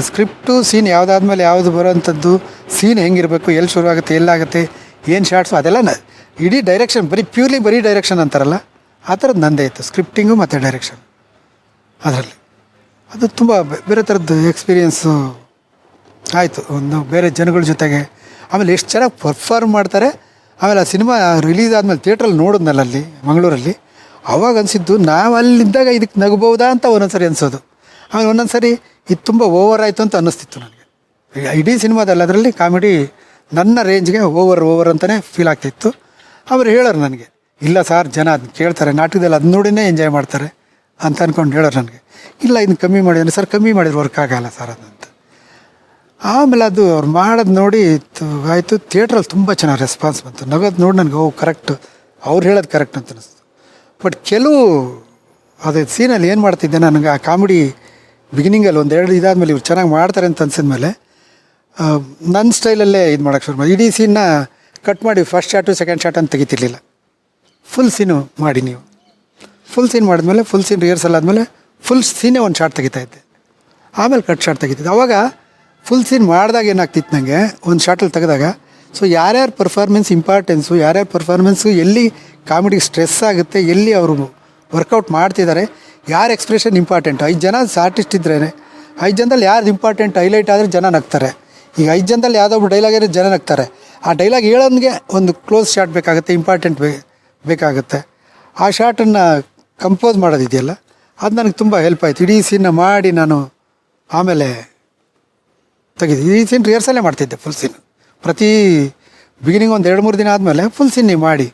ಸ್ಕ್ರಿಪ್ಟು ಸೀನ್ ಯಾವುದಾದ್ಮೇಲೆ ಯಾವುದು ಬರೋವಂಥದ್ದು, ಸೀನ್ ಹೆಂಗಿರಬೇಕು, ಎಲ್ಲಿ ಶುರುವಾಗುತ್ತೆ, ಎಲ್ಲಾಗುತ್ತೆ, ಏನು ಶಾರ್ಟ್ಸು, ಅದೆಲ್ಲ ಇಡೀ ಡೈರೆಕ್ಷನ್, ಬರೀ ಡೈರೆಕ್ಷನ್ ಅಂತಾರಲ್ಲ ಆ ಥರದ್ದು ನಂದೇ ಇತ್ತು, ಸ್ಕ್ರಿಪ್ಟಿಂಗು ಮತ್ತು ಡೈರೆಕ್ಷನ್ ಅದರಲ್ಲಿ. ಅದು ತುಂಬ ಬೇರೆ ಥರದ್ದು ಎಕ್ಸ್ಪೀರಿಯೆನ್ಸು ಆಯಿತು, ಒಂದು ಬೇರೆ ಜನಗಳ ಜೊತೆಗೆ. ಆಮೇಲೆ ಎಷ್ಟು ಚೆನ್ನಾಗಿ ಪರ್ಫಾರ್ಮ್ ಮಾಡ್ತಾರೆ. ಆಮೇಲೆ ಆ ಸಿನಿಮಾ ರಿಲೀಸ್ ಆದಮೇಲೆ ಥಿಯೇಟ್ರಲ್ಲಿ ನೋಡಿದ್ನಲ್ಲ ಅಲ್ಲಿ ಮಂಗಳೂರಲ್ಲಿ, ಅವಾಗ ಅನಿಸಿದ್ದು ನಾವು ಅಲ್ಲಿದ್ದಾಗ ಇದಕ್ಕೆ ನಗಬಹುದಾ ಅಂತ ಒಂದೊಂದು ಸರಿ ಅನಿಸೋದು. ಆಮೇಲೆ ಒಂದೊಂದು ಸರಿ ಇದು ತುಂಬ ಓವರ್ ಆಯಿತು ಅಂತ ಅನ್ನಿಸ್ತಿತ್ತು ನನಗೆ. ಇಡೀ ಸಿನಿಮಾದಲ್ಲಿ ಅದರಲ್ಲಿ ಕಾಮಿಡಿ ನನ್ನ ರೇಂಜ್ಗೆ ಓವರ್ ಅಂತಲೇ ಫೀಲ್ ಆಗ್ತಿತ್ತು. ಆಮೇಲೆ ಹೇಳೋರು ನನಗೆ, ಇಲ್ಲ ಸರ್ ಜನ ಅದನ್ನ ಕೇಳ್ತಾರೆ, ನಾಟಕದಲ್ಲಿ ಅದು ನೋಡಿನೇ ಎಂಜಾಯ್ ಮಾಡ್ತಾರೆ ಅಂತ ಅಂದ್ಕೊಂಡು ಹೇಳೋರು ನನಗೆ. ಇಲ್ಲ ಇದನ್ನು ಕಮ್ಮಿ ಮಾಡಿದ್ರೆ ಸರ್, ಕಮ್ಮಿ ಮಾಡಿದ್ರೆ ವರ್ಕ್ ಆಗಲ್ಲ ಸರ್ ಅದಂತ. ಆಮೇಲೆ ಅದು ಅವ್ರು ಮಾಡೋದು ನೋಡಿ ಆಯಿತು. ಥಿಯೇಟ್ರಲ್ಲಿ ತುಂಬ ಚೆನ್ನಾಗಿ ರೆಸ್ಪಾನ್ಸ್ ಬಂತು. ನಗೋದು ನೋಡಿ ನನಗೆ ಕರೆಕ್ಟ್, ಅವ್ರು ಹೇಳೋದು ಕರೆಕ್ಟ್ ಅಂತ ಅನ್ನಿಸ್ತು. ಬಟ್ ಕೆಲವು ಅದೇ ಸೀನಲ್ಲಿ ಏನು ಮಾಡ್ತಿದ್ದೆ ನನಗೆ, ಆ ಕಾಮಿಡಿ ಬಿಗಿನಿಂಗಲ್ಲಿ 1-2 ಇದಾದಮೇಲೆ ಇವ್ರು ಚೆನ್ನಾಗಿ ಮಾಡ್ತಾರೆ ಅಂತ ಅನ್ಸಿದ್ಮೇಲೆ ನನ್ನ ಸ್ಟೈಲಲ್ಲೇ ಇದು ಮಾಡೋಕ್ಕೆ ಶುರು ಮಾಡಿ ಇಡೀ ಸೀನ್ನ ಕಟ್ ಮಾಡಿ ಫಸ್ಟ್ ಶಾಟು ಸೆಕೆಂಡ್ ಶಾಟ್ ಅಂತ ತೆಗಿತಿರ್ಲಿಲ್ಲ. ಫುಲ್ ಸೀನು ಮಾಡಿ ನೀವು ಫುಲ್ ಸೀನ್ ಮಾಡಿದ್ಮೇಲೆ ಫುಲ್ ಸೀನ್ ರಿಹರ್ಸಲ್ ಆದಮೇಲೆ ಫುಲ್ ಸೀನೇ ಒಂದು ಶಾಟ್ ತೆಗಿತಾಯಿದ್ದೆ, ಆಮೇಲೆ ಕಟ್ ಶಾಟ್ ತೆಗಿತಿದ್ದೆ. ಅವಾಗ ಫುಲ್ ಸೀನ್ ಮಾಡಿದಾಗ ಏನಾಗ್ತಿತ್ತು ನನಗೆ ಒಂದು ಶಾಟಲ್ಲಿ ತೆಗೆದಾಗ, ಸೊ ಯಾರ್ಯಾರ ಪರ್ಫಾರ್ಮೆನ್ಸ್ ಇಂಪಾರ್ಟೆನ್ಸು, ಯಾರ್ಯಾರ ಪರ್ಫಾರ್ಮೆನ್ಸು ಎಲ್ಲಿ ಕಾಮಿಡಿಗೆ ಸ್ಟ್ರೆಸ್ ಆಗುತ್ತೆ, ಎಲ್ಲಿ ಅವರು ವರ್ಕೌಟ್ ಮಾಡ್ತಿದ್ದಾರೆ, ಯಾರ ಎಕ್ಸ್ಪ್ರೆಷನ್ ಇಂಪಾರ್ಟೆಂಟ್. 5 ಜನ ಆರ್ಟಿಸ್ಟ್ ಇದ್ರೇ 5 ಜನದಲ್ಲಿ ಯಾರ್ದು ಇಂಪಾರ್ಟೆಂಟ್ ಹೈಲೈಟ್ ಆದರೆ ಜನ ನಗ್ತಾರೆ. ಈಗ 5 ಜನದಲ್ಲಿ ಯಾವುದೊಬ್ಬರು ಡೈಲಾಗ್ ಇರೋ ಜನ ನಗ್ತಾರೆ. ಆ ಡೈಲಾಗ್ ಹೇಳೋನಿಗೆ ಒಂದು ಕ್ಲೋಸ್ ಶಾಟ್ ಬೇಕಾಗುತ್ತೆ, ಇಂಪಾರ್ಟೆಂಟ್ ಬೇಕಾಗುತ್ತೆ. ಆ ಶಾಟನ್ನು ಕಂಪೋಸ್ ಮಾಡೋದಿದೆಯಲ್ಲ, ಅದು ನನಗೆ ತುಂಬ ಹೆಲ್ಪ್ ಆಯಿತು. ಇಡೀ ಸೀನ್ನ ಮಾಡಿ ನಾನು ಆಮೇಲೆ ತೆಗೆದು ಇಡೀ ಸೀನ್ ರಿಹರ್ಸಲ್ಲೇ ಮಾಡ್ತಿದ್ದೆ. ಫುಲ್ ಸೀನ್ ಪ್ರತಿ ಬಿಗಿನಿಂಗ್ ಒಂದು 2-3 ದಿನ ಆದಮೇಲೆ ಫುಲ್ ಸೀನ್ ನೀವು ಮಾಡಿ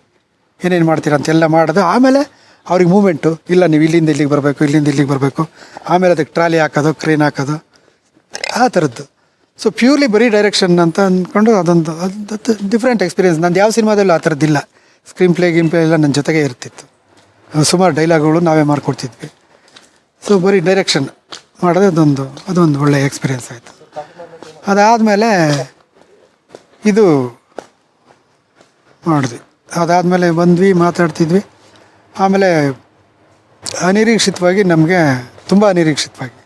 ಏನೇನು ಮಾಡ್ತೀರ ಅಂತೆಲ್ಲ ಮಾಡೋದು. ಆಮೇಲೆ ಅವ್ರಿಗೆ ಮೂಮೆಂಟು, ಇಲ್ಲ ನೀವು ಇಲ್ಲಿಂದ ಇಲ್ಲಿಗೆ ಬರಬೇಕು, ಇಲ್ಲಿಂದ ಇಲ್ಲಿಗೆ ಬರಬೇಕು, ಆಮೇಲೆ ಅದಕ್ಕೆ ಟ್ರಾಲಿ ಹಾಕೋದು, ಕ್ರೇನ್ ಹಾಕೋದು, ಆ ಥರದ್ದು. ಸೊ ಪ್ಯೂರ್ಲಿ ಬರೀ ಡೈರೆಕ್ಷನ್ ಅಂತ ಅಂದ್ಕೊಂಡು ಅದೊಂದು ಡಿಫ್ರೆಂಟ್ ಎಕ್ಸ್ಪೀರಿಯೆನ್ಸ್. ನಂದು ಯಾವ ಸಿನಿಮಾದಲ್ಲೂ ಆ ಥರದ್ದಿಲ್ಲ. ಸ್ಕ್ರೀನ್ ಪ್ಲೇ ಎಲ್ಲ ನನ್ನ ಜೊತೆಗೆ ಇರ್ತಿತ್ತು. ಸುಮಾರು ಡೈಲಾಗ್ಗಳು ನಾವೇ ಮಾಡ್ಕೊಡ್ತಿದ್ವಿ. ಸೊ ಬರೀ ಡೈರೆಕ್ಷನ್ ಮಾಡೋದು ಅದೊಂದು ಒಳ್ಳೆಯ ಎಕ್ಸ್ಪೀರಿಯೆನ್ಸ್ ಆಯಿತು. ಅದಾದಮೇಲೆ ಇದು ಮಾಡಿದ್ವಿ. ಅದಾದಮೇಲೆ ಬಂದ್ವಿ, ಮಾತಾಡ್ತಿದ್ವಿ. ಆಮೇಲೆ ಅನಿರೀಕ್ಷಿತವಾಗಿ ನಮಗೆ ತುಂಬ ಅನಿರೀಕ್ಷಿತವಾಗಿ